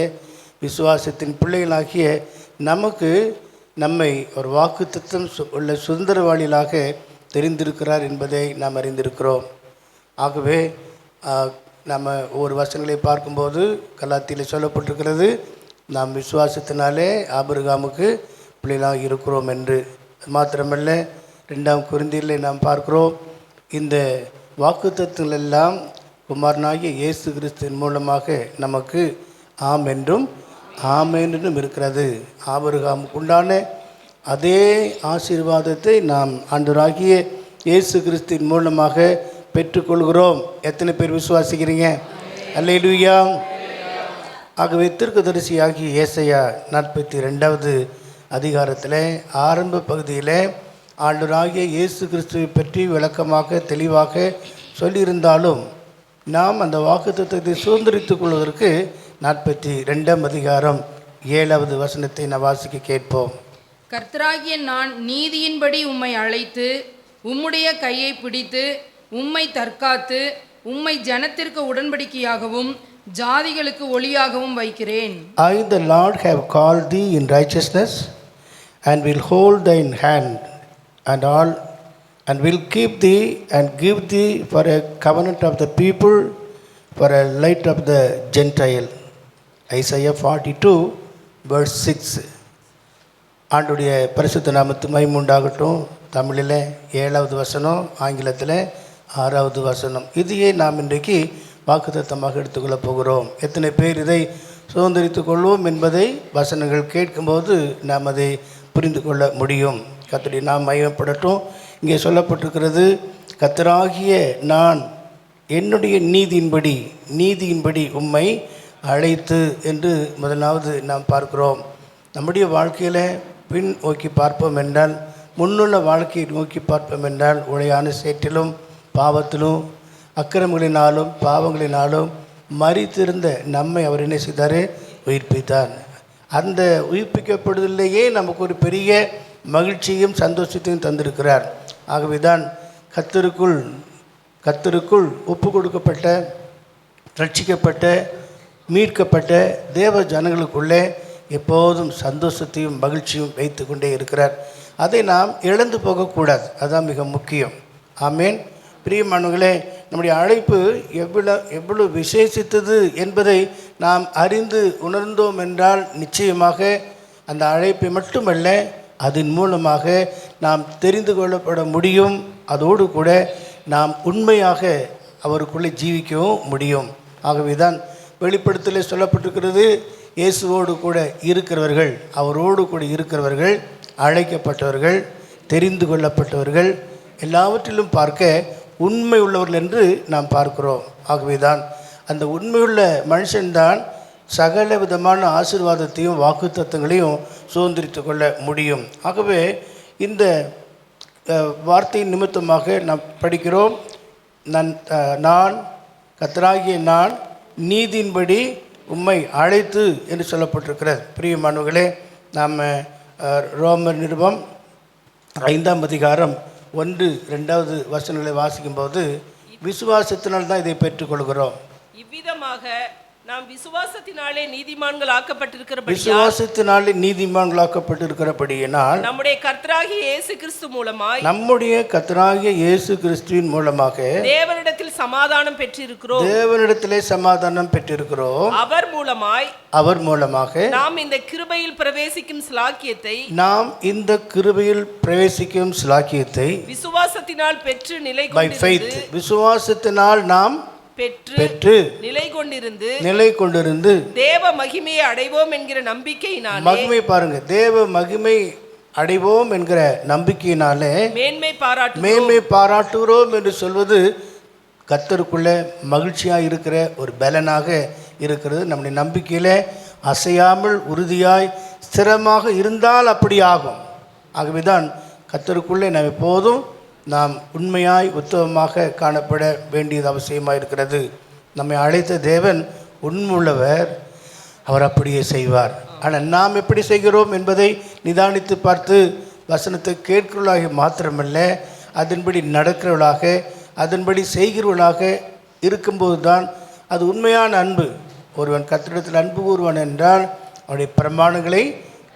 விசுவாசத்தின் பிள்ளைகளாகிய நமக்கு நம்மை ஒரு வாக்குத்தத்தம் உள்ள சுதந்திரவாளிகளாக தெரிந்திருக்கிறார் என்பதை நாம் அறிந்திருக்கிறோம். ஆகவே நம்ம ஒவ்வொரு வசனங்களை பார்க்கும்போது கலாத்தியில் சொல்லப்பட்டிருக்கிறது, நாம் விசுவாசத்தினாலே ஆபிரகாமுக்கு பிள்ளைகளாக இருக்கிறோம் என்று. மாத்திரமல்ல, 2 கொரிந்தியரில் நாம் பார்க்கிறோம், இந்த வாக்குத்தத்தங்கள் எல்லாம் குமாரனாகிய இயேசு கிறிஸ்துவின் மூலமாக நமக்கு ஆம் என்றும் ஆமென் என்றும் இருக்கிறது. ஆபிரகாமுக்கு உண்டான அதே ஆசீர்வாதத்தை நாம் ஆண்டவராகிய இயேசு கிறிஸ்துவின் மூலமாக பெற்றுக்கொள்கிறோம். எத்தனை பேர் விசுவாசிக்கிறீங்க? அல்லேலூயா. ஆகவே தீர்க்கதரிசியாகிய ஏசாயா 42வது அதிகாரத்தில் ஆரம்ப பகுதியில் ஆண்டவராகிய இயேசு கிறிஸ்துவை பற்றி விளக்கமாக தெளிவாக சொல்லியிருந்தாலும் நாம் அந்த வாக்குத்தத்தத்தை சுதந்திரித்துக் கொள்வதற்கு 42ஆம் அதிகாரம் 7வது வசனத்தை நான் வாசிக்க கேட்போம். கர்த்தராகிய நான் நீதியின்படி உம்மை அழைத்து உம்முடைய கையை பிடித்து உம்மை தற்காத்து உம்மை ஜனத்திற்கு உடன்படிக்கையாகவும் ஜாதிகளுக்கு ஒளியாகவும் வைக்கிறேன். I the Lord have called thee in righteousness and will hold thine hand and all and will keep thee and give thee for a covenant of the people, for a light of the Gentile. Isaiah 42 verse 6. ஆண்டுடைய பரிசுத்த நாமத்துக்கு மகிமை உண்டாகட்டும். தமிழில் 7வது வசனம், ஆங்கிலத்தில் 6வது வசனம். இதையே நாம் இன்றைக்கு வாக்குத்தத்தமாக எடுத்துக்கொள்ளப் போகிறோம். எத்தனை பேர் இதை சுதந்திரித்துக் கொள்வோம் என்பதை வசனங்கள் கேட்கும்போது நாம் அதை புரிந்து கொள்ள முடியும். கர்த்தருடைய நாம் மகிமைப்படட்டும். இங்கே சொல்லப்பட்டிருக்கிறது, கர்த்தராகிய நான் என்னுடைய நீதியின்படி உம்மை அழைத்து என்று முதலாவது நாம் பார்க்கிறோம். நம்முடைய வாழ்க்கையில் பின் நோக்கி பார்ப்போம் என்றால், முன்னுள்ள வாழ்க்கையை நோக்கி பார்ப்போம் என்றால், உளையான சேற்றிலும் பாவத்திலும் அக்கிரமங்களினாலும் பாவங்களினாலும் மரித்திருந்த நம்மை அவர் என்ன செய்தார்? உயிர்ப்பித்தார். அந்த உயிர்ப்பிக்கப்படுவதிலேயே நமக்கு ஒரு பெரிய மகிழ்ச்சியும் சந்தோஷத்தையும் தந்திருக்கிறார். ஆகவே தான் கர்த்தருக்குள் ஒப்பு கொடுக்கப்பட்ட, ரட்சிக்கப்பட்ட, மீட்கப்பட்ட தேவ ஜனங்களுக்குள்ளே எப்போதும் சந்தோஷத்தையும் மகிழ்ச்சியும் வைத்து கொண்டே இருக்கிறார். அதை நாம் இழந்து போகக்கூடாது. அதுதான் மிக முக்கியம். ஆமேன். பிரியமானவர்களே, நம்முடைய அழைப்பு எவ்வளவு விசேஷித்தது என்பதை நாம் அறிந்து உணர்ந்தோம் என்றால் நிச்சயமாக அந்த அழைப்பை மட்டுமல்ல, அதன் மூலமாக நாம் தெரிந்து கொள்ளப்பட முடியும். அதோடு கூட நாம் உண்மையாக அவருக்குள்ளே ஜீவிக்கவும் முடியும். ஆகவே தான் வெளிப்படுத்தலே சொல்லப்பட்டிருக்கிறது, இயேசுவோடு கூட இருக்கிறவர்கள், அவரோடு கூட இருக்கிறவர்கள் அழைக்கப்பட்டவர்கள், தெரிந்து கொள்ளப்பட்டவர்கள், எல்லாவற்றிலும் பார்க்க உண்மை உள்ளவர்கள் என்று நாம் பார்க்கிறோம். ஆகவே தான் அந்த உண்மையுள்ள மனுஷன்தான் சகல விதமான ஆசீர்வாதத்தையும் வாக்குத்தத்தங்களையும் சுதந்திரித்து கொள்ள முடியும். ஆகவே இந்த வார்த்தையின் நிமித்தமாக நாம் படிக்கிறோம், நான் கர்த்தராகிய நான் நீதியின்படி உம்மை அழைத்து என்று சொல்லப்பட்டிருக்கிறது. பிரியமானவர்களே, நாம் ரோமர் நிருபம் 5ஆம் அதிகாரம் 1-2 வசனங்களை வாசிக்கும்போது விசுவாசத்தினால் தான் இதை பெற்றுக்கொள்கிறோம். இவ்விதமாக நாம் விசுவாசத்தினாலே நீதிமான்கள் ஆக்கப்பட்டிருக்கிறபடியால், விசுவாசத்தினாலே நீதிமான்கள் ஆக்கப்பட்டிருக்கிறபடியினால் நம்முடைய கர்த்தராகிய இயேசு கிறிஸ்து மூலமாய், நம்முடைய கர்த்தராகிய இயேசு கிறிஸ்துவின் மூலமாக தேவனிடத்தில் சமாதானம் பெற்றிருக்கிறோம். தேவனிடத்திலே சமாதானம் பெற்றிருக்கிறோம். அவர் மூலமாக நாம் இந்த கிருபையில் பிரவேசிக்கும் ஸ்லாக்கியத்தை விசுவாசத்தினால் பெற்று நிலை by faith, விசுவாசத்தினால் நாம் பெற்று நிலை கொண்டிருந்து தேவ மகிமையை அடைவோம் என்கிற நம்பிக்கையினாலே, மகிமை பாருங்க, தேவ மகிமை அடைவோம் என்கிற நம்பிக்கையினாலே மேன்மை பாராட்டுகிறோம் என்று சொல்வது கர்த்தருக்குள்ள மகிழ்ச்சியாக இருக்கிற ஒரு பலனாக இருக்கிறது. நம்முடைய நம்பிக்கையில் அசையாமல் உறுதியாய் ஸ்திரமாக இருந்தால் அப்படி ஆகும். ஆகவே தான் கர்த்தருக்குள்ளே நாம் எப்போதும் நாம் உண்மையாய் உத்தமமாக காணப்பட வேண்டியது அவசியமாக இருக்கிறது. நம்மை அழைத்த தேவன் உண்மையுள்ளவர், அவர் அப்படியே செய்வார். ஆனால் நாம் எப்படி செய்கிறோம் என்பதை நிதானித்து பார்த்து வசனத்தை கேட்கிறவர்களாக மாத்திரமல்ல, அதன்படி நடக்கிறவர்களாக, அதன்படி செய்கிறவர்களாக இருக்கும்போது தான் அது உண்மையான அன்பு. ஒருவன் கர்த்தரிடத்தில் அன்பு கூறுவான் என்றால் அவருடைய பிரமாணங்களை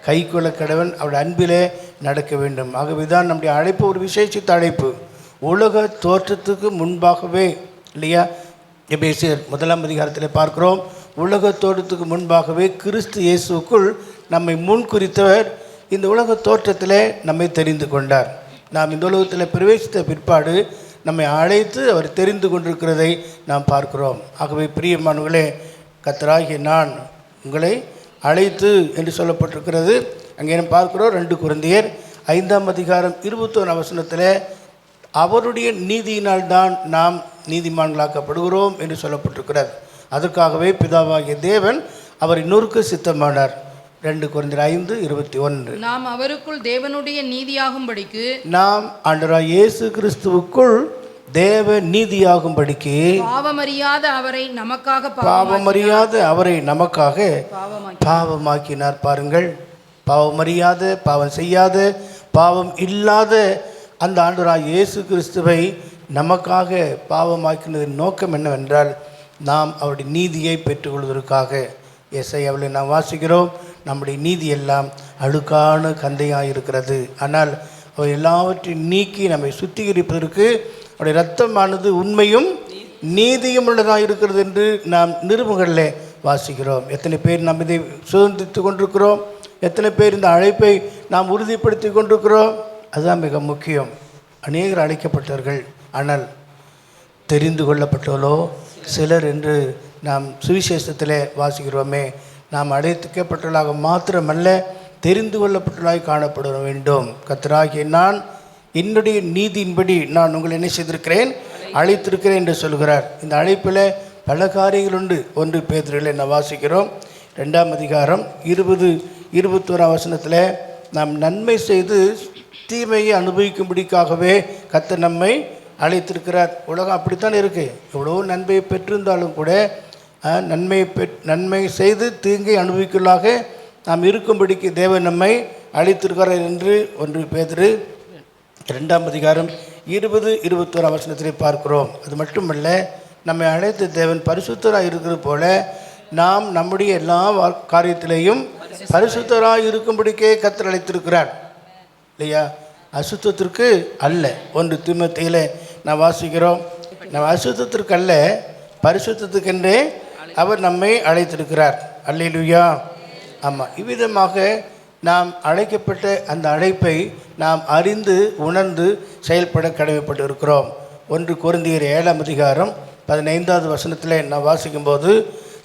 கைக்கொள்ள கடவன், அவருடைய அன்பிலே நடக்க வேண்டும். ஆகவே தான் நம்முடைய அழைப்பு ஒரு விசேஷித்த அழைப்பு. உலக தோற்றத்துக்கு முன்பாகவே, இல்லையா, எபேசியர் 1ஆம் அதிகாரத்தில் பார்க்கிறோம், உலக தோற்றத்துக்கு முன்பாகவே கிறிஸ்து இயேசுக்குள் நம்மை முன்குறித்தவர் இந்த உலக தோற்றத்தில் நம்மை தெரிந்து கொண்டார். நாம் இந்த உலகத்தில் பிரவேசித்த பிற்பாடு நம்மை அழைத்து அவர் தெரிந்து கொண்டிருக்கிறதை நாம் பார்க்கிறோம். ஆகவே பிரியமானவர்களே, கர்த்தராகிய நான் உங்களை அழைத்து என்று சொல்லப்பட்டிருக்கிறது. அங்கே நம்ம பார்க்கிறோம் 2 கொரிந்தியர் 5ஆம் அதிகாரம் 21 வசனத்தில் அவருடைய நீதியினால் தான் நாம் நீதிமான்களாக்கப்படுகிறோம் என்று சொல்லப்பட்டிருக்கிறது. அதற்காகவே பிதாவாகிய தேவன் அவரை நொறுக்க சித்தமானார். 2 கொரிந்தியர் 5:21. நாம் அவருக்குள் தேவனுடைய நீதியாகும்படிக்கு, நாம் ஆண்டவராகிய இயேசு கிறிஸ்துவுக்குள் தேவ நீதியாகும்படிக்கு பாவமறியாத அவரை நமக்காக பாவமாக்கினார். பாருங்கள், பாவமறியாத, பாவம் செய்யாத, பாவம் இல்லாத அந்த ஆண்டவராகிய இயேசு கிறிஸ்துவை நமக்காக பாவமாக்கினதின் நோக்கம் என்னவென்றால் நாம் அவருடைய நீதியை பெற்றுக்கொள்வதற்காக. எசையாவிலே நாம் வாசிக்கிறோம், நம்முடைய நீதி எல்லாம் அழுக்கான கந்தையாக இருக்கிறது, ஆனால் அவர் எல்லாவற்றையும் நீக்கி நம்மை சுத்திகரிப்பதற்கு அவருடைய இரத்தமானது உண்மையும் நீதியும் உள்ளதாக இருக்கிறது என்று நாம் நிருபங்களில் வாசிக்கிறோம். எத்தனை பேர் நாம் இதை சுதந்திரித்து கொண்டிருக்கிறோம்? எத்தனை பேர் இந்த அழைப்பை நாம் உறுதிப்படுத்தி கொண்டிருக்கிறோம்? அதுதான் மிக முக்கியம். அநேகர் அழைக்கப்பட்டவர்கள், ஆனால் தெரிந்து கொள்ளப்பட்டவர்களோ சிலர் என்று நாம் சுவிசேஷத்தில் வாசிக்கிறோமே. நாம் அழைக்கப்பட்டவர்களாக மாத்திரமல்ல, தெரிந்து கொள்ளப்பட்டவர்களாக காணப்பட வேண்டும். கர்த்தராகிய நான் என்னுடைய நீதியின்படி நான் உங்களை என்ன செய்திருக்கிறேன், அழைத்திருக்கிறேன் என்று சொல்கிறார். இந்த அழைப்பில் பல காரியங்கள் உண்டு. 1 பேதுருவில் என்ன வாசிக்கிறோம், 2ஆம் அதிகாரம் 20-21 வசனத்தில் நாம் நன்மை செய்து தீமையை அனுபவிக்கும்படிக்காகவே கர்த்தர் நம்மை அழைத்திருக்கிறார். உலகம் அப்படித்தான் இருக்குது. எவ்வளோ நன்மையை பெற்றிருந்தாலும் கூட நன்மை செய்து தீங்கை அனுபவிக்கலாக நாம் இருக்கும்படிக்கு தேவன் நம்மை அழைத்திருக்கிறார் என்று 1 பேதுரு 2ஆம் அதிகாரம் 20-21 வசனத்திலே பார்க்கிறோம். அது மட்டுமல்ல, நம்மை அழைத்த தேவன் பரிசுத்தராக இருக்கிறது போல நாம் நம்முடைய எல்லா காரியத்திலேயும் பரிசுத்தராக இருக்கும்படிக்கே கர்த்தர் அழைத்திருக்கிறார், இல்லையா? அசுத்தத்திற்கு அல்ல. 1 தீமோத்தேயுவில் நான் வாசிக்கிறோம், நம்ம அசுத்தத்திற்கு அல்ல, பரிசுத்தத்துக்கென்றே அவர் நம்மை அழைத்திருக்கிறார். அல்லேலூயா. ஆமாம், இவ்விதமாக நாம் அழைக்கப்பட்ட அந்த அழைப்பை நாம் அறிந்து உணர்ந்து செயல்பட கடமைப்பட்டு இருக்கிறோம். 1 கொரிந்தியர் 7ஆம் அதிகாரம் 15வது வசனத்தில் நான் வாசிக்கும்போது,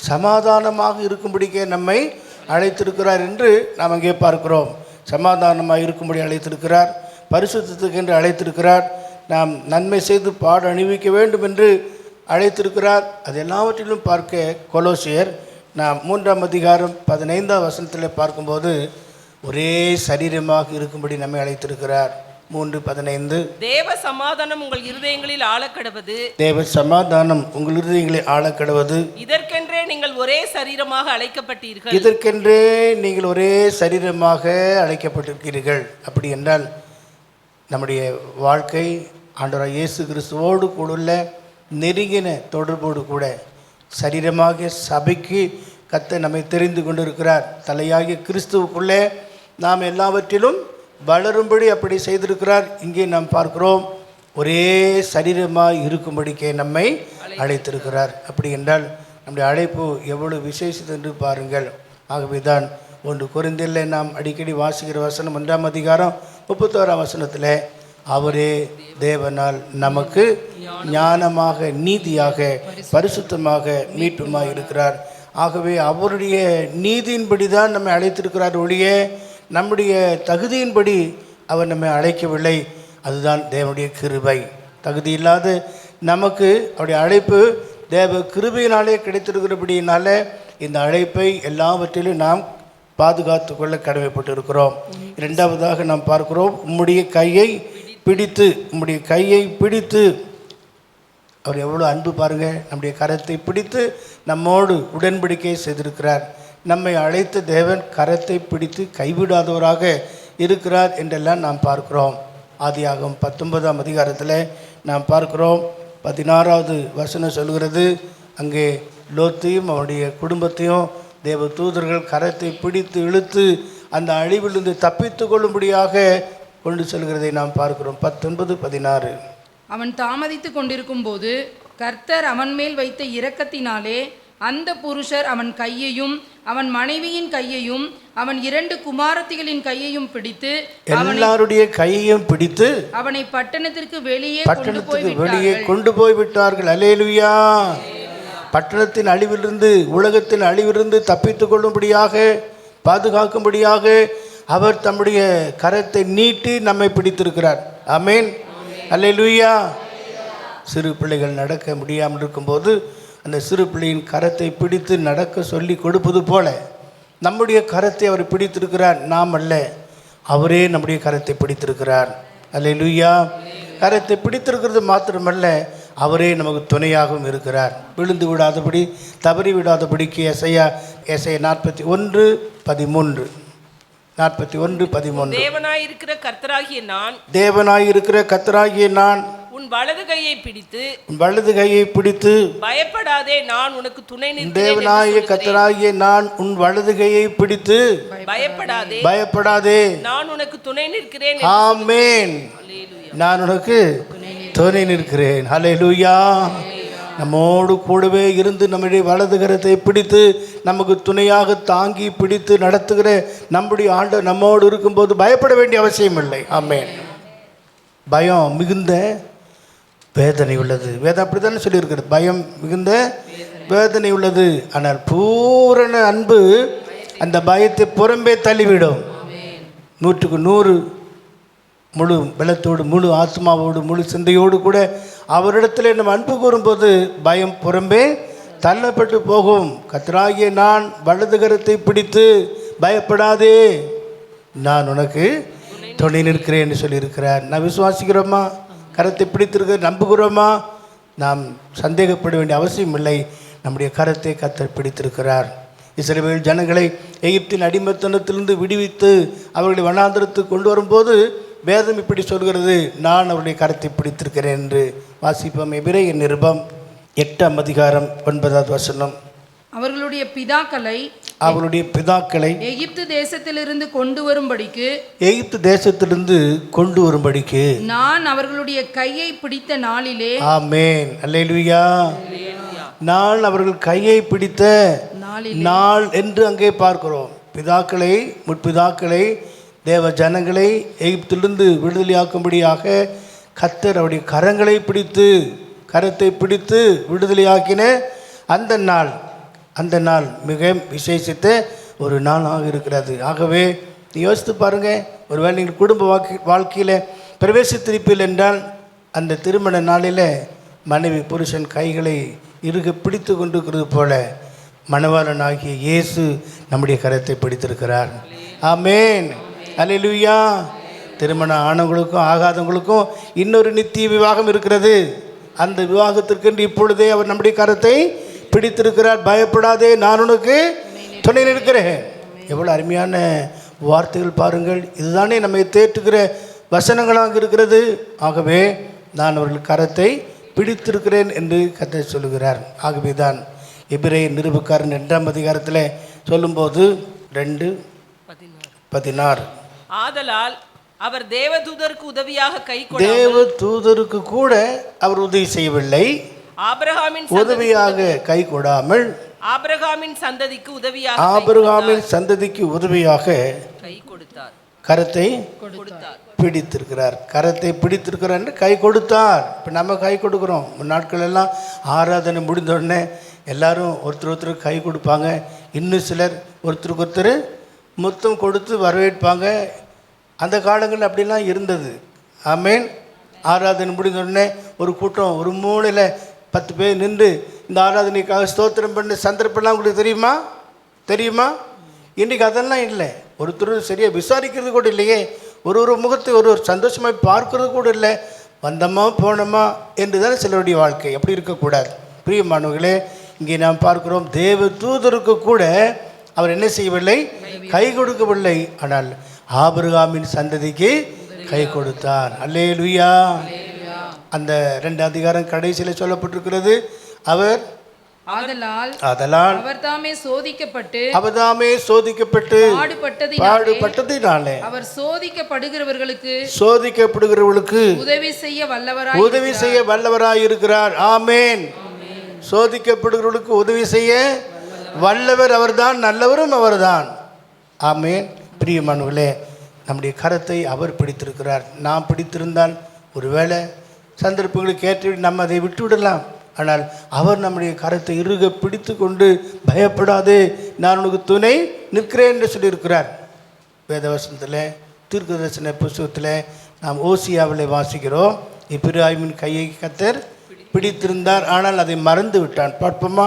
சமாதானமாக இருக்கும்படிக்கே நம்மை அழைத்திருக்கிறார் என்று நாம் அங்கே பார்க்கிறோம். சமாதானமாக இருக்கும்படி அழைத்திருக்கிறார், பரிசுத்தத்துக்கு என்று அழைத்திருக்கிறார், நாம் நன்மை செய்து பாடு அணிவிக்க வேண்டும் என்று அழைத்திருக்கிறார். அது எல்லாவற்றிலும் பார்க்க கொலோசியர் நாம் 3ஆம் அதிகாரம் 15ஆம் வசனத்தில் பார்க்கும்போது, ஒரே சரீரமாக இருக்கும்படி நம்மை அழைத்திருக்கிறார். 3:15 தேவ சமாதானம் உங்கள் இருதயங்களில் ஆளக்கடவது. தேவ சமாதானம் உங்கள் இருதயங்களில் ஆளக்கடவது. இதற்கென்றே நீங்கள் ஒரே சரீரமாக அழைக்கப்பட்டீர்கள். இதற்கென்றே நீங்கள் ஒரே சரீரமாக அழைக்கப்பட்டிருக்கிறீர்கள். அப்படி என்றால் நம்முடைய வாழ்க்கை ஆண்டவராகிய இயேசு கிறிஸ்துவோடு கூடுள்ள நெருங்கின தொடர்போடு கூட சரீரமாக சபைக்கு கர்த்தர் நம்மை தெரிந்து கொண்டிருக்கிறார். தலையாகிய கிறிஸ்துவுக்குள்ளே நாம் எல்லாவற்றிலும் வளரும்படி அப்படி செய்திருக்கிறார். இங்கே நாம் பார்க்கிறோம், ஒரே சரீரமாக இருக்கும்படிக்கே நம்மை அழைத்திருக்கிறார். அப்படி என்றால் நம்முடைய அழைப்பு எவ்வளவு விசேஷித்தது என்று பாருங்கள். ஆகவே தான் 1 கொரிந்தியரில் நாம் அடிக்கடி வாசிக்கிற வசனம் 1ஆம் அதிகாரம் 31ஆம் வசனத்தில், அவரே தேவனால் நமக்கு ஞானமாக, நீதியாக, பரிசுத்தமாக, மீட்புமாக இருக்கிறார். ஆகவே அவருடைய நீதியின்படி தான் நம்மை அழைத்திருக்கிறார் ஒழிய நம்முடைய தகுதியின்படி அவர் நம்மை அழைக்கவில்லை. அதுதான் தேவனுடைய கிருபை. தகுதி இல்லாத நமக்கு அவருடைய அழைப்பு தேவ கிருபையினாலே கிடைத்திருக்கிறபடியினால இந்த அழைப்பை எல்லாவற்றிலும் நாம் பாதுகாத்து கொள்ள கடமைப்பட்டு இருக்கிறோம். 2ஆவதாக நாம் பார்க்கிறோம், உம்முடைய கையை பிடித்து அவர் எவ்வளோ அன்பு பாருங்கள். நம்முடைய கரத்தை பிடித்து நம்மோடு உடன்படிக்கை செய்திருக்கிறார். நம்மை அழைத்த தேவன் கரத்தை பிடித்து கைவிடாதவராக இருக்கிறார் என்றெல்லாம் நாம் பார்க்கிறோம். ஆதியாகமம் 19ஆம் அதிகாரத்தில் நாம் பார்க்கிறோம், 16வது வசனம் சொல்கிறது, அங்கே லோத்தையும் அவருடைய குடும்பத்தையும் தேவ தூதர்கள் கரத்தை பிடித்து இழுத்து அந்த அழிவிலிருந்து தப்பித்து கொள்ளும்படியாக கொண்டு செல்கிறதை நாம் பார்க்கிறோம். 19-16. அவன் தாமதித்து கொண்டிருக்கும் போது கர்த்தர் அவன் மேல் வைத்த இரக்கத்தினாலே அந்த புருஷர் அவன் கையையும் அவன் மனைவியின் கையையும் அவன் 2 குமாரத்திகளின் கையையும் பிடித்து, எல்லாருடைய கையையும் பிடித்து அவனை பட்டணத்திற்கு வெளியே கொண்டு போய் விட்டார்கள். அல்லேலூயா. பட்டணத்தின் அழிவிலிருந்து, உலகத்தின் அழிவிலிருந்து தப்பித்து கொள்ளும்படியாக, பாதுகாக்கும்படியாக அவர் தம்முடைய கரத்தை நீட்டி நம்மை பிடித்திருக்கிறார். ஆமென். அல்லேலூயா. சிறு பிள்ளைகள் நடக்க முடியாமல் இருக்கும்போது அந்த சிறு பிள்ளையின் கரத்தை பிடித்து நடக்க சொல்லி கொடுப்பது போல நம்முடைய கரத்தை அவர் பிடித்திருக்கிறார். நாம் அல்ல, அவரே நம்முடைய கரத்தை பிடித்திருக்கிறார். அல்லேலூயா. கரத்தை பிடித்திருக்கிறது மாத்திரமல்ல, அவரே நமக்கு துணையாகவும் இருக்கிறார். விழுந்து விடாதபடி, தவறி விடாதபடிக்கு எசையா 41:13. 41:13. தேவனாயிருக்கிற கர்த்தராகிய நான் உன் வலது கையை பிடித்து பயப்படாதே, நான் உனக்கு துணை நிற்கிறேன். தேவனாகிய கர்த்தராகிய நான் உன் வலது கையை பிடித்து பயப்படாதே, நான் உனக்கு துணை நிற்கிறேன். ஆமென். நான் உனக்கு துணை நிற்கிறேன். அல்லேலூயா. நம்மோடு கூடவே இருந்து நம்முடைய வலது கரத்தை பிடித்து நமக்கு துணையாக தாங்கி பிடித்து நடத்துகிற நம்முடைய ஆண்டவர் நம்மோடு இருக்கும்போது பயப்பட வேண்டிய அவசியம் இல்லை. ஆமென். பயம் மிகுந்த வேதனை உள்ளது. வேதம் அப்படி தானே சொல்லியிருக்கிறது, பயம் மிகுந்த வேதனை உள்ளது. ஆனால் பூரண அன்பு அந்த பயத்தை புறம்பே தள்ளிவிடும். 100க்கு 100 முழு பலத்தோடு, முழு ஆத்மாவோடு, முழு சிந்தையோடு கூட அவரிடத்தில் நம்ம அன்பு கூறும்போது பயம் புறம்பே தள்ளப்பட்டு போகும். கர்த்தராகிய நான் வலது கரத்தை பிடித்து பயப்படாதே, நான் உனக்கு துணை நிற்கிறேன் என்று சொல்லியிருக்கிறார். நான் விசுவாசிக்கிறோமா? கரத்தை பிடித்திருக்க நம்புகிறோமா? நாம் சந்தேகப்பட வேண்டிய அவசியம் இல்லை. நம்முடைய கரத்தை கர்த்தர் பிடித்திருக்கிறார். இஸ்ரவேல் ஜனங்களை எகிப்தின் அடிமைத்தனத்திலிருந்து விடுவித்து அவர்களை வனாந்திரத்துக்கு கொண்டு வரும்போது வேதம் இப்படி சொல்கிறது, நான் அவருடைய கரத்தை பிடித்திருக்கிறேன் என்று. வாசிப்போம். எபிரேயர் நிருபம் 8ஆம் அதிகாரம் 9வது வசனம். அவர்களுடைய பிதாக்களை எகிப்து தேசத்திலிருந்து கொண்டு வரும்படிக்கு நான் அவர்களுடைய கையை பிடித்த நாளிலே. ஆமென். அல்லேலூயா. நான் அவர்கள் கையை பிடித்த நாள் என்று அங்கே பார்க்கிறோம். முற்பிதாக்களை தேவ ஜனங்களை எகிப்திலிருந்து விடுதலையாக்கும்படியாக கர்த்தர் அவருடைய கரத்தை பிடித்து விடுதலையாக்கின அந்த நாள் மிக விசேஷித்த ஒரு நாளாக இருக்கிறது. ஆகவே யோசித்து பாருங்கள், ஒருவேளை நீங்கள் குடும்ப வாழ்க்கையில் பிரவேசித்திருப்பீர்கள் என்றால் அந்த திருமண நாளில் மனைவி புருஷன் கைகளை இறுக பிடித்து கொண்டிருக்கிறது போல மணவாளனாகிய இயேசு நம்முடைய கரத்தை பிடித்திருக்கிறார். ஆமேன், அல்லேலூயா. திருமணம் ஆனவங்களுக்கும் ஆகாதவங்களுக்கும் இன்னொரு நித்திய விவாகம் இருக்கிறது. அந்த விவாகத்திற்கென்று இப்பொழுதே அவர் நம்முடைய கரத்தை பிடித்திருக்கிறார். பயப்படாதே, நான் உனக்கு துணை நிற்கிறேன். எவ்வளோ அருமையான வார்த்தைகள் பாருங்கள். இதுதானே நம்மை தேற்றுகிற வசனங்களாக இருக்கிறது. ஆகவே நான் அவர்கள் கரத்தை பிடித்திருக்கிறேன் என்று கர்த்தர் சொல்லுகிறார். ஆகவே தான் எபிரேயர் நிருபக்காரன் 2ஆம் அதிகாரத்தில் சொல்லும்போது 2:16 ஆதலால் அவர் தேவதூதருக்கு கூட அவர் உதவி செய்யவில்லை, ஆபிரகாமின் உதவியாக கை கொடாமல் ஆபிரகாமின் சந்ததிக்கு உதவியாக கை கொடுத்தார், கரத்தை பிடித்திருக்கிறார். கரத்தை பிடித்திருக்கிறார் என்று கை கொடுத்தார். இப்போ நம்ம கை கொடுக்குறோம். நாட்கள் எல்லாம் ஆராதனை முடிந்த உடனே எல்லாரும் ஒருத்தர் கை கொடுப்பாங்க. இன்னும் சிலர் ஒருத்தருக்கு ஒருத்தர் முத்தம் கொடுத்து வரவேற்பாங்க. அந்த காலங்களில் அப்படிலாம் இருந்தது. ஆமேன். ஆராதனை முடிந்த உடனே ஒரு கூட்டம் ஒரு மூலையில் 10 பேர் நின்று இந்த ஆராதனைக்காக ஸ்தோத்திரம் பண்ண சந்தர்ப்பம்லாம் உங்களுக்கு தெரியுமா? இன்றைக்கி அதெல்லாம் இல்லை. ஒருத்தர் சரியாக விசாரிக்கிறது கூட இல்லையே. ஒரு முகத்தை ஒரு சந்தோஷமாக பார்க்கறது கூட இல்லை. வந்தோமா போனோமா என்று தான் சிலருடைய வாழ்க்கை. அப்படி இருக்கக்கூடாது. பிரியமானவர்களே, இங்கே நாம் பார்க்கிறோம், தேவ தூதருக்கு கூட அவர் என்ன செய்யவில்லை? கை கொடுக்கவில்லை. ஆனால் ஆபிரகாமின் சந்ததிக்கு கை கொடுத்தார். அல்லேலூயா. அந்த 2 அதிகாரம் கடைசியில் சொல்லப்பட்டிருக்கிறது. ஆதலால் அவர்தாமே சோதிக்கப்பட்டு பாடுபட்டதினாலே அவர் சோதிக்கப்படுகிறவர்களுக்கு உதவி செய்ய வல்லவராய் இருக்கிறார். ஆமேன். சோதிக்கப்படுகிறவர்களுக்கு உதவி செய்ய வல்லவர் அவர்தான், நல்லவரும் அவர்தான். ஆமேன். பிரியமானவர்களே, நம்முடைய கரத்தை அவர் பிடித்திருக்கிறார். நாம் பிடித்திருந்தால் ஒருவேளை சந்தர்ப்பங்களுக்கு ஏற்ற நம்ம அதை விட்டுவிடலாம். ஆனால் அவர் நம்முடைய கரத்தை இறுக பிடித்து கொண்டு பயப்படாதே, நான் உனக்கு துணை நிற்கிறேன் என்று சொல்லியிருக்கிறார். வேதவசனத்தில் தீர்க்கதரிசன புஸ்தகத்தில் நாம் ஓசியாவில் வாசிக்கிறோம். எப்பிராயீமின் கையை கர்த்தர் பிடித்திருந்தார், ஆனால் அதை மறந்து விட்டான். பார்ப்போமா?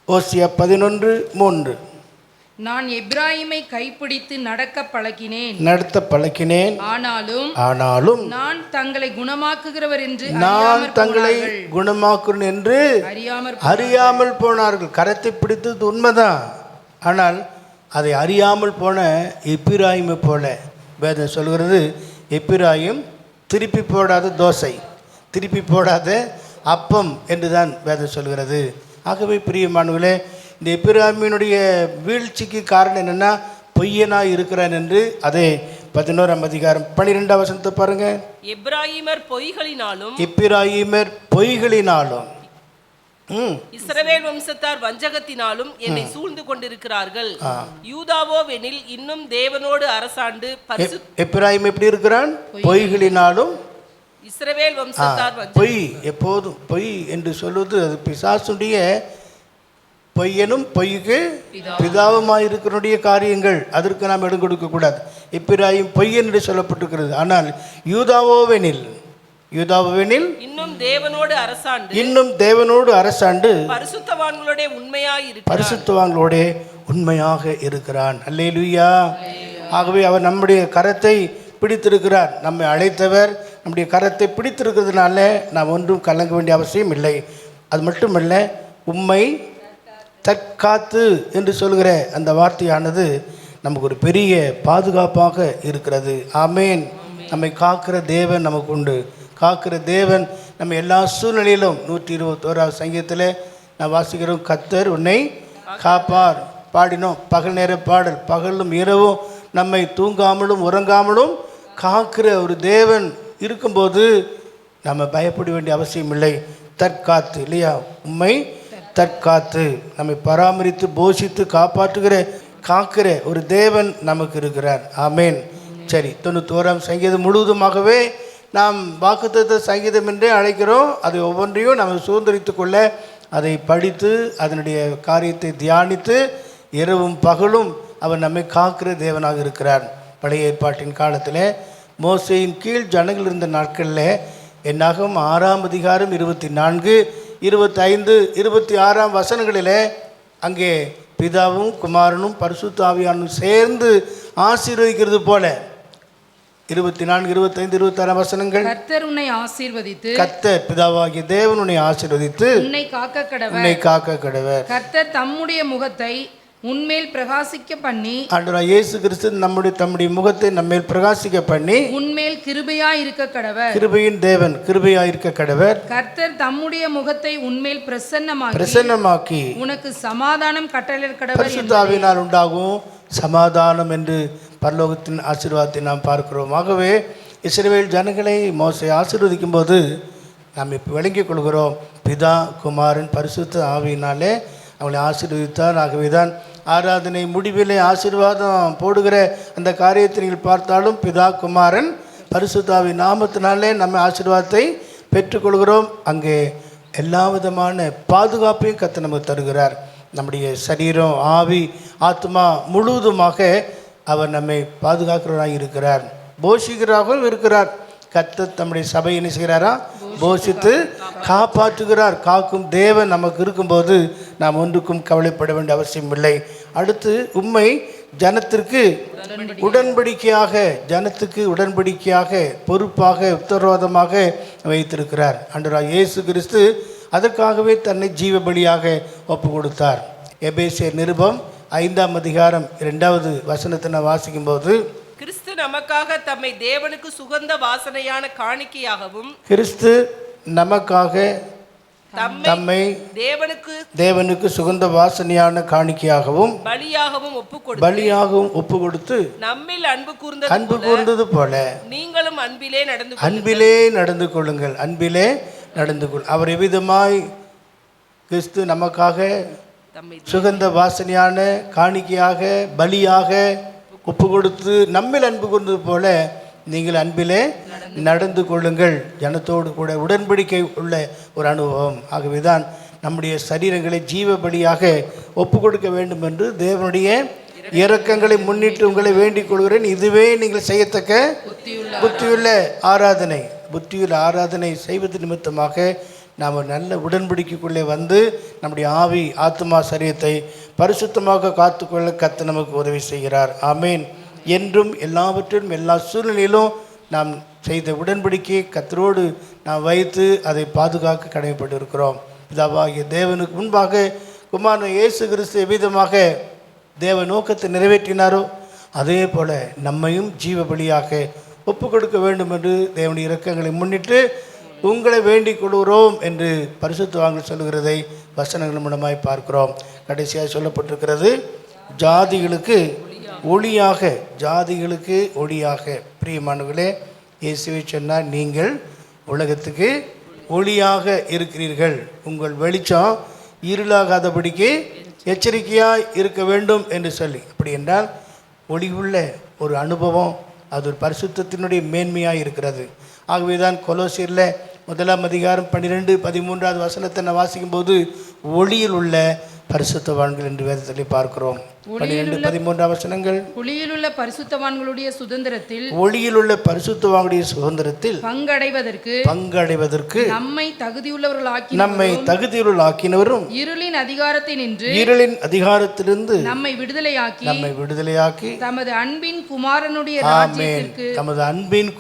ஓசியா 11:3. நான் எப்பிராயீமை கைப்பிடித்து நடத்த பழக்கினேன், ஆனாலும் நான் தங்களை குணமாக்குகிறவர் என்று அறியாமல் போனார்கள். கரத்தை பிடித்தது உண்மைதான், ஆனால் அதை அறியாமல் போன எப்பிராயீமை போல வேதம் சொல்கிறது. எப்பிராயீம் திருப்பி போடாத தோசை, திருப்பி போடாத அப்பம் என்று தான் வேதம் சொல்கிறது. ஆகவே பிரியமானவர்களே, இந்த எப்பிராயீமினுடைய வீழ்ச்சிக்கு காரணம் என்னென்னா பொய்யனாய் இருக்கிறான் என்று அதே 11ஆம் அதிகாரம் 12ஆம் வசனத்தை பாருங்க. எப்பிராயீமர் பொய்களினாலும் இஸ்ரவேல் வம்சத்தார் வஞ்சகத்தினாலும் என்னை சூழ்ந்து கொண்டிருக்கிறார்கள். யூதாவோவெனில் இன்னும் தேவனோடு அரசாண்டு எப்பிராயீம் எப்படி இருக்கிறான்? பொய்களினாலும். இஸ்ரவேல் வம்சத்தார் பொய், எப்போதும் பொய் என்று சொல்வது அது பிசாசுடைய பொய்யனும் பொய்க்கு பிதாவுமாயிருக்கிறனுடைய காரியங்கள். அதற்கு நாம் இடம் கொடுக்கக்கூடாது. எப்பிராயீம் பொய்யன் என்று சொல்லப்பட்டிருக்கிறது. ஆனால் யூதாவோவெனில் இன்னும் தேவனோடு அரசாண்டு பரிசுத்தவான்களோட உண்மையாக இருக்கிறான். அல்லேலூயா. ஆகவே அவர் நம்முடைய கரத்தை பிடித்திருக்கிறார். நம்மை அழைத்தவர் நம்முடைய கரத்தை பிடித்திருக்கிறதுனால நாம் ஒன்றும் கலங்க வேண்டிய அவசியம் இல்லை. அது மட்டுமல்ல, உம்மை தற்காத்து என்று சொல்கிற அந்த வார்த்தையானது நமக்கு ஒரு பெரிய பாதுகாப்பாக இருக்கிறது. ஆமேன். நம்மை காக்கிற தேவன் நமக்கு உண்டு. காக்கிற தேவன் நம்ம எல்லா சூழ்நிலையிலும் 121ஆம் சங்கீதத்தில் நான் வாசிக்கிறோம், கர்த்தர் உன்னை காப்பார். பாடினோம், பகல் நேர பாடல். பகலும் இரவும் நம்மை தூங்காமலும் உறங்காமலும் காக்கிற ஒரு தேவன் இருக்கும்போது நம்ம பயப்பட வேண்டிய அவசியம் இல்லை. தற்காத்து, இல்லையா? உம்மை தற்காத்து நம்மை பராமரித்து போஷித்து காப்பாற்றுகிற காக்கிற ஒரு தேவன் நமக்கு இருக்கிறார். ஆமேன். சரி, 91ஆம் சங்கீதம் முழுவதுமாகவே நாம் வாக்குத்தத்த சங்கீதம் என்றே அழைக்கிறோம். அதை ஒவ்வொன்றையும் நாம் சுதந்திரித்து கொள்ள அதை படித்து அதனுடைய காரியத்தை தியானித்து இரவும் பகலும் அவர் நம்மை காக்கிற தேவனாக இருக்கிறார். பழைய ஏற்பாட்டின் காலத்தில் மோசையின் கீழ் ஜனங்கள் இருந்த நாட்களில் என்னாகும் 6ஆம் அதிகாரம் 24, 25, 26 வசனங்களில் அங்கே பிதாவும் குமாரனும் பரிசுத்த ஆவியானும் சேர்ந்து ஆசீர்வதிக்கிறது போல 24, 25, 26 வசனங்கள். கர்த்தர் உன்னை ஆசீர்வதித்து, கர்த்தர் பிதாவாகிய தேவன் உன்னை ஆசீர்வதித்து உன்னை காக்க கடவர். கர்த்தர் தம்முடைய முகத்தை உன்மேல் பிரகாசிக்க பண்ணி, ஆண்டவராகிய இயேசு கிறிஸ்து தம்முடைய முகத்தை நம்மேல் பிரகாசிக்க பண்ணி உன்மேல் கிருபையாய் இருக்க கடவர். கிருபையின் தேவன் கிருபையாய் இருக்க கடவர். கர்த்தர் தம்முடைய முகத்தை உன்மேல் பிரசன்னமாக்கி உனக்கு சமாதானம் கட்டளை கடவர். பரிசுத்த ஆவியினால் உண்டாகும் சமாதானம் என்று பரலோகத்தின் ஆசீர்வாதத்தை நாம் பார்க்கிறோம். ஆகவே இஸ்ரவேல் ஜனங்களை மோசே ஆசீர்வதிக்கும் போது நாம் இப்போ விளங்கிக் கொள்கிறோம், பிதா குமாரன் பரிசுத்த ஆவியினாலே அவங்களை ஆசீர்வதித்தார். ஆகவே தான் ஆராதனை முடிவிலே ஆசீர்வாதம் போடுகிற அந்த காரியத்தை நீங்கள் பார்த்தாலும் பிதா குமாரன் பரிசுத்த ஆவி நாமத்தினாலே நம்ம ஆசீர்வாதத்தை பெற்றுக்கொள்கிறோம். அங்கே எல்லா விதமான பாதுகாப்பையும் கர்த்தர் நமக்கு தருகிறார். நம்முடைய சரீரம், ஆவி, ஆத்மா முழுவதுமாக அவர் நம்மை பாதுகாக்கிறவராக இருக்கிறார், போஷிக்கிறவராகவும் இருக்கிறார். கர்த்தர் தம்முடைய சபையை என்ன செய்கிறாரா? போஷித்து காப்பாற்றுகிறார். காக்கும் தேவன் நமக்கு இருக்கும்போது நாம் ஒன்றுக்கும் கவலைப்பட வேண்டிய அவசியம் இல்லை. அடுத்து உம்மை ஜனத்திற்கு உடன்படிக்கையாக பொறுப்பாக உத்தரவாதமாக வைத்திருக்கிறார். ஆண்டவராகிய இயேசு கிறிஸ்து அதற்காகவே தன்னை ஜீவ பலியாக ஒப்பு கொடுத்தார். எபேசியர் நிருபம் 5ஆம் அதிகாரம் 2வது வசனத்தை நான் வாசிக்கும்போது, கிறிஸ்து நமக்காக தம்மை தேவனுக்கு சுகந்த வாசனையான காணிக்கையாகவும், கிறிஸ்து நமக்காக தம்மை தேவனுக்கு சுகந்த வாசனையான காணிக்கையாகவும் பலியாகவும் ஒப்பு கொடுத்து நம்மில் அன்பு கூர்ந்தது போல நீங்களும் அன்பிலே நடந்து கொள்ளுங்கள். அவர் எவ்விதமாய் கிறிஸ்து நமக்காக சுகந்த வாசனையான காணிக்கையாக பலியாக ஒப்பு கொடுத்து நம்மில் அன்பு கூர்ந்தது போல நீங்கள் அன்பிலே நடந்து கொள்ளுங்கள். ஜனத்தோடு கூட உடன்படிக்கை உள்ள ஒரு அனுபவம். ஆகவே தான் நம்முடைய சரீரங்களை ஜீவ பலியாக ஒப்பு கொடுக்க வேண்டும் என்று தேவனுடைய இரக்கங்களை முன்னிட்டு உங்களை வேண்டிக் கொள்கிறேன். இதுவே நீங்கள் செய்யத்தக்க புத்தியுள்ள ஆராதனை செய்வது நிமித்தமாக நாம் ஒரு நல்ல உடன்படிக்கைக்குள்ளே வந்து நம்முடைய ஆவி, ஆத்மா, சரீரத்தை பரிசுத்தமாக காத்துக்கொள்ள கர்த்தர் நமக்கு உதவி செய்கிறார். ஆமேன். என்றும் எல்லாவற்றிலும் எல்லா சூழ்நிலையிலும் நாம் செய்த உடன்படிக்கையை கர்த்தரோடு நாம் வைத்து அதை பாதுகாக்க கடமைப்பட்டு இருக்கிறோம். பிதாவாகிய தேவனுக்கு முன்பாக குமாரன் இயேசு கிறிஸ்து எவ்விதமாக தேவ நோக்கத்தை நிறைவேற்றினாரோ அதே போல நம்மையும் ஜீவ பலியாக ஒப்பு கொடுக்க வேண்டும் என்று தேவனுடைய இரக்கங்களை முன்னிட்டு உங்களை வேண்டிக் கொள்கிறோம் என்று பரிசுத்தவான்கள் சொல்லுகிறதை வசனங்கள் மூலமாய் பார்க்கிறோம். கடைசியாக சொல்லப்பட்டிருக்கிறது, ஜாதிகளுக்கு ஒளியாக. பிரியமானவர்களே, இயேசுவை சொன்னார், நீங்கள் உலகத்துக்கு ஒளியாக இருக்கிறீர்கள், உங்கள் வெளிச்சம் இருளாகாதபடிக்கு எச்சரிக்கையாக இருக்க வேண்டும் என்று சொல்லி. அப்படி என்றால் ஒளி உள்ள ஒரு அனுபவம், அது ஒரு பரிசுத்தத்தினுடைய மேன்மையாக இருக்கிறது. ஆகவே தான் கொலோசியரில் 1ஆம் அதிகாரம் 12, 13வது வசனத்தை நான் வாசிக்கும்போது ஒளியில் உள்ள பரிசுத்தவான்கள் என்று வேதத்தில் பார்க்கிறோம். 12, 13 வசனங்கள். ஒளியில் உள்ள பரிசுத்தவான்களுடைய சுதந்திரத்தில் பங்கடைவதற்கு நம்மை தகுதியுள்ளவர்களாக்கினவரும் இருளின் அதிகாரத்திலிருந்து நம்மை விடுதலையாக்கி தமது அன்பின்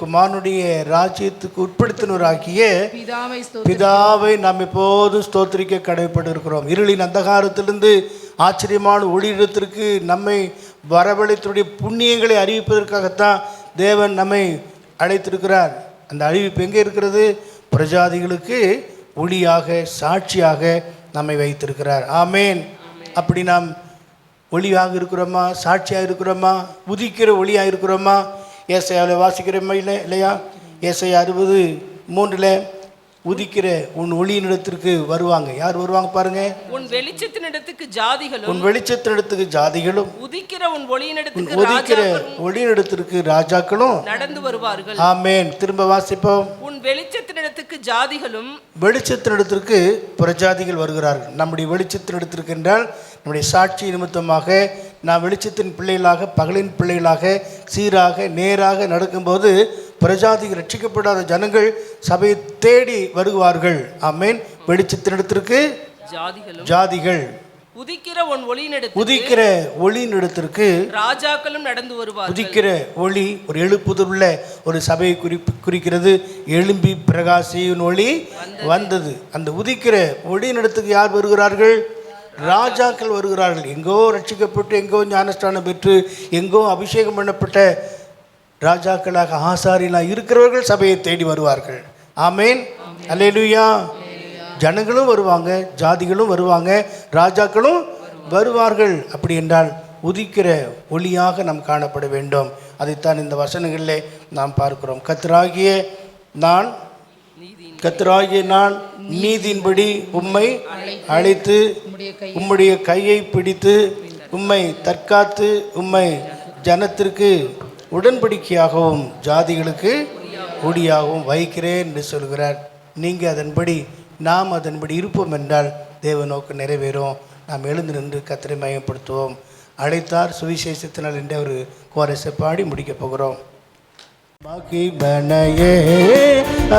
குமாரனுடைய ராஜ்யத்துக்கு உட்படுத்தினராகிய பிதாவை நாம் எப்போதும் ஸ்தோத்திரிக்க கடமைப்பட்டு இருக்கிறோம். இருளின் அந்தகாரத்திலிருந்து ஆச்சரியமான ஒளியிடத்திற்கு நம்மை வரவழைத்துடைய புண்ணியங்களை அறிவிப்பதற்காகத்தான் தேவன் நம்மை அழைத்திருக்கிறார். அந்த அறிவிப்பு எங்கே இருக்கிறது? பிரஜாதிகளுக்கு ஒளியாக, சாட்சியாக நம்மை வைத்திருக்கிறார். ஆமேன். அப்படி நாம் ஒளியாக இருக்கிறோமா? சாட்சியாக இருக்கிறோமா? உதிக்கிற ஒளியாக இருக்கிறோமா? ஏசாயாவில் வாசிக்கிறோமா இல்லையா? ஏசாயா 60:3 உதிக்கிற உன் ஒளியினிடத்திற்கு வருவாங்க. யார் வருவாங்க பாருங்க? உன் வெளிச்சத்தினிடத்துக்கு ஜாதிகளும், உன் வெளிச்சத்தினிடத்துக்கு ஜாதிகளும், உதிக்கிற உன் ஒளியினிடத்துக்கு உதிக்கிற ஒளியினிடத்திற்கு ராஜாக்களும் நடந்து வருவார்கள். ஆமென். திரும்ப வாசிப்போம். உன் வெளிச்சத்தினிடத்துக்கு ஜாதிகளும், வெளிச்சத்தினிடத்திற்கு புறஜாதிகள் வருகிறார்கள். நம்முடைய வெளிச்சத்தினிடத்திற்கு என்றால் நம்முடைய சாட்சி நிமித்தமாக நாம் வெளிச்சத்தின் பிள்ளைகளாக, பகலின் பிள்ளைகளாக சீராக நேராக நடக்கும்போது பிரஜாதிகள், ரட்சிக்கப்படாத ஜனங்கள் சபையை தேடி வருவார்கள். ஆமென். வெளிச்சத்தினிடத்திற்கு ஜாதிகள், உதிக்கிற உன் ஒளியினிடத்துக்கு, உதிக்கிற ஒளியினிடத்திற்கு ராஜாக்களும் நடந்து வருவார்கள். உதிக்கிற ஒளி ஒரு எழுப்புதலுள்ள ஒரு சபையை குறிக்கிறது. எழும்பி பிரகாசியின் ஒளி வந்தது. அந்த உதிக்கிற ஒளியினிடத்துக்கு யார் வருகிறார்கள்? ராஜாக்கள் வருகிறார்கள். எங்கோ ரட்சிக்கப்பட்டு, எங்கோ ஞானஸ்தானம் பெற்று, எங்கோ அபிஷேகம் பண்ணப்பட்ட ராஜாக்களாக, ஆசாரியனாக இருக்கிறவர்கள் சபையை தேடி வருவார்கள். ஆமென். அல்லேலூயா. ஜனங்களும் வருவாங்க, ஜாதிகளும் வருவாங்க, ராஜாக்களும் வருவார்கள். அப்படி என்றால் உதிக்கிற ஒளியாக நாம் காணப்பட வேண்டும். அதைத்தான் இந்த வசனங்களிலே நாம் பார்க்கிறோம். கர்த்தராகிய நான் நீதியின்படி உம்மை அழைத்து உம்முடைய கையை பிடித்து உம்மை தற்காத்து உம்மை ஜனத்திற்கு உடன்படிக்கையாகவும் ஜாதிகளுக்கு ஒளியாகவும் வைக்கிறேன் என்று சொல்கிறார். நீங்கள் அதன்படி, நாம் அதன்படி இருப்போம் என்றால் தேவ நோக்கு நிறைவேறும். நாம் எழுந்து நின்று கர்த்தரை மகிமைப்படுத்துவோம். அழைத்தார் சுவிசேஷத்தினால் என்ற ஒரு கோரஸை பாடி முடிக்கப் போகிறோம். மகிமையே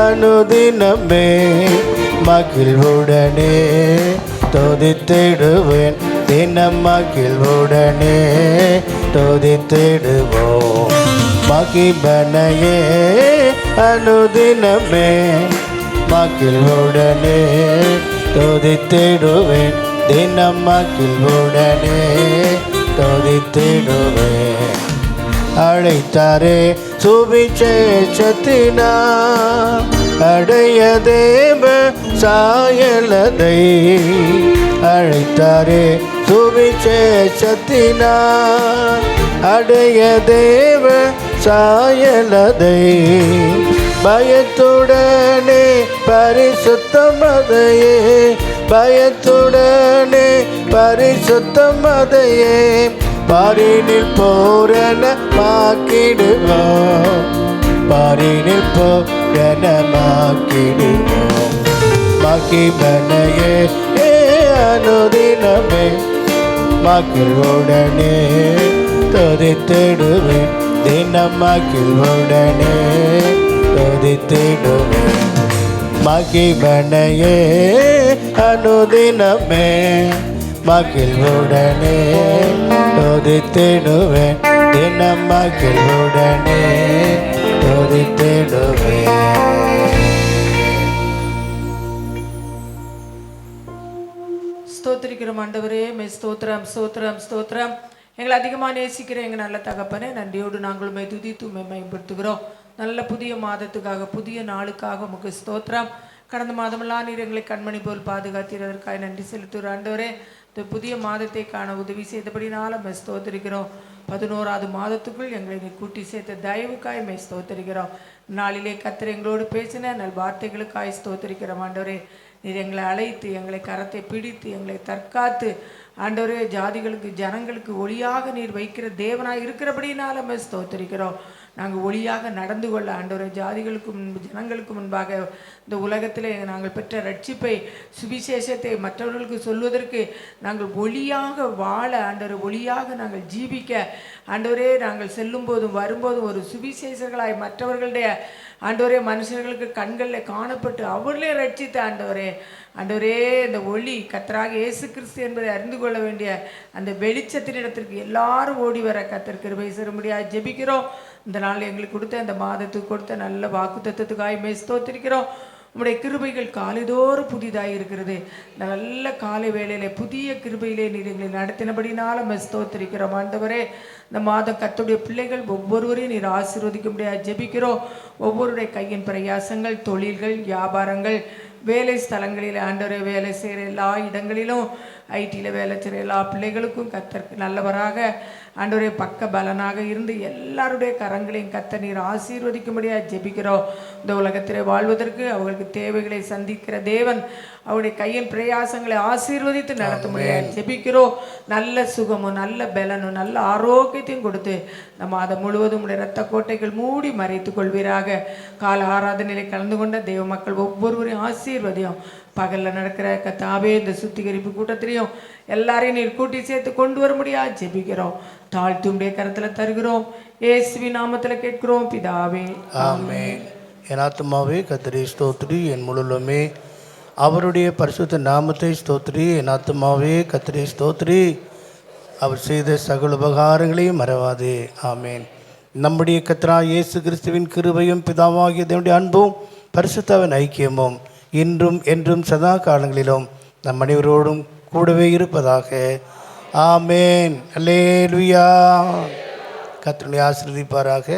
அனுதினமே மகிழ்வுடனே துதித்திடுவேன், தினம் மகிழ்வுடனே துதித்திடுவோம். மகிமையே அனுதினமே மகிழ்வுடனே துதித்திடுவேன், தினம் மகிழ்வுடனே துதித்திடுவேன். அழைத்தாரே சுவிசேஷத்தினா அடைய தேவ சாயலதை. அழைத்தாரே சுவிசேஷத்தினா அடைய தேவ சாயலதை. பயத்துடனே பரிசுத்தமதையே, பயத்துடனே பரிசுத்தமதையே பாரினில் பூரணமாக்கிடுவோம், பாரினில் பூரணமாக்கிடுவோம். மகிமையே அனுதினமே மகிழ்வுடனே துதித்திடுவேன், தினம் மகிழ்வுடனே துதித்திடுவேன். மகிமையே அனுதினமே மகிழ்வுடனே துதித்திடுவேன், தினம் மகிழ்வுடனே துதித்திடுவேன். ஸ்தோத்திரிக்கிறோம் ஆண்டவரே, ஸ்தோத்திரம் ஸ்தோத்திரம் ஸ்தோத்திரம். எங்களை அதிகமாக நேசிக்கிற எங்கள் நல்ல தகப்பனே, நன்றியோடு நாங்கள் உம்மை துதித்து உம்மை மேம்படுத்துகிறோம். நல்ல புதிய மாதத்துக்காக, புதிய நாளுக்காக உமக்கு ஸ்தோத்திரம். கடந்த மாதமெல்லாம் நீர் எங்களை கண்மணி போல் பாதுகாத்ததற்காக நன்றி செலுத்துகிறோம் ஆண்டவரே. இந்த புதிய மாதத்தை காண உதவி செய்தபடினால மெ ஸ்தோத்திரிக்கிறோம். 11வது மாதத்துக்குள் எங்களை நீ கூட்டி சேர்த்த தயவுக்காய் மெய் ஸ்தோத்திரிக்கிறோம். நாளிலே கர்த்தர் எங்களோடு பேசின நல் வார்த்தைகளுக்காய் ஸ்தோத்திரிக்கிறோம் ஆண்டவரே. நீர் எங்களை அழைத்து, எங்களை கரத்தை பிடித்து, எங்களை தற்காத்து ஆண்டவரே ஜாதிகளுக்கு ஜனங்களுக்கு ஒளியாக நீர் வைக்கிற தேவனாய் இருக்கிறபடினால மெ ஸ்தோத்திரிக்கிறோம். நாங்கள் ஒளியாக நடந்து கொள்ள ஆண்டவரே, ஜாதிகளுக்கும் ஜனங்களுக்கு முன்பாக இந்த உலகத்தில் நாங்கள் பெற்ற ரட்சிப்பை, சுவிசேஷத்தை மற்றவர்களுக்கு சொல்வதற்கு நாங்கள் ஒளியாக வாழ ஆண்டவரே, ஒளியாக நாங்கள் ஜீவிக்க ஆண்டவரே, நாங்கள் செல்லும் போதும் வரும்போதும் ஒரு சுவிசேஷர்களாய் மற்றவர்களுடைய ஆண்டவரே மனுஷர்களுக்கு கண்களில் காணப்பட்டு அவர்களே ரட்சித்த ஆண்டவரே. ஆண்டவரே, இந்த ஒளி கர்த்தராக இயேசு கிறிஸ்து என்பதை அறிந்து கொள்ள வேண்டிய அந்த வெளிச்சத்தினிடத்திற்கு எல்லாரும் ஓடி வர கர்த்தர் கிருபை செய்ய முடியாது ஜெபிக்கிறோம். இந்த நாள் எங்களுக்கு கொடுத்த, இந்த மாதத்துக்கு கொடுத்த நல்ல வாக்கு தத்துவத்துக்காய் மெய் ஸ்தோத்திரிக்கிறோம். உம்முடைய கிருபைகள் காலைதோறும் புதிதாக இருக்கிறது. இந்த நல்ல காலை வேளையிலே புதிய கிருபையிலே நீர் எங்களை நடத்தினபடினால மெய் ஸ்தோத்திரிக்கிறோம் ஆண்டவரே. இந்த மாதம் கர்த்தருடைய பிள்ளைகள் ஒவ்வொருவரையும் நீர் ஆசீர்வதிக்க முடியாது ஜெபிக்கிறோம். ஒவ்வொருடைய கையின் பிரயாசங்கள், தொழில்கள், வியாபாரங்கள், வேலை ஸ்தலங்களில் ஆண்டவரே வேலை செய்கிற எல்லா இடங்களிலும், ஐடியில் வேலை செய்கிற எல்லா பிள்ளைகளுக்கும் கர்த்தர் நல்லவராக ஆண்டவரே பக்க பலனாக இருந்து எல்லாருடைய கரங்களையும் கத்த நீர் ஆசீர்வதிக்கும்படியாக ஜெபிக்கிறோம். இந்த உலகத்திலே வாழ்வதற்கு அவர்களுக்கு தேவைகளை சந்திக்கிற தேவன் அவருடைய கையின் பிரயாசங்களை ஆசீர்வதித்து நடத்த முடியாது ஜெபிக்கிறோம். நல்ல சுகமும் நல்ல பலனும் நல்ல ஆரோக்கியத்தையும் கொடுத்து நம்ம அதை முழுவதும் உடைய இரத்த கோட்டைகள் மூடி மறைத்துக் கொள்வீராக. கால ஆராதனையிலே கலந்து கொண்ட தெய்வ மக்கள் ஒவ்வொருவரையும் ஆசீர்வதியும். பகலில் நடக்கிற கத்தாவே இந்த சுத்திகரிப்பு கூட்டத்திலையும் எல்லாரையும் நீர் கூட்டி சேர்த்து கொண்டு வர முடியாது ஜெபிக்கிறோம். தாழ்த்துடைய கரத்தில் தருகிறோம். இயேசுவின் நாமத்தில் கேட்கிறோம் பிதாவே, ஆமென். என் ஆத்துமாவே கர்த்தரை ஸ்தோத்திரி, என் முழுமே அவருடைய பரிசுத்த நாமத்தை ஸ்தோத்திரி. என் ஆத்துமாவே கர்த்தரை ஸ்தோத்திரி, அவர் செய்த சகல உபகாரங்களையும் மறவாதே. ஆமென். நம்முடைய கர்த்தராகிய இயேசு கிறிஸ்துவின் கிருபையும் பிதாவாகிய தேவனுடைய அன்பும் பரிசுத்தவின் ஐக்கியமும் இன்றும் என்றும் சதா காலங்களிலும் நம் அனைவரோடும் கூடவே இருப்பதாக. ஆமென். அல்லேலூயா. கர்த்தர் ஆசீர்வதிப்பாராக.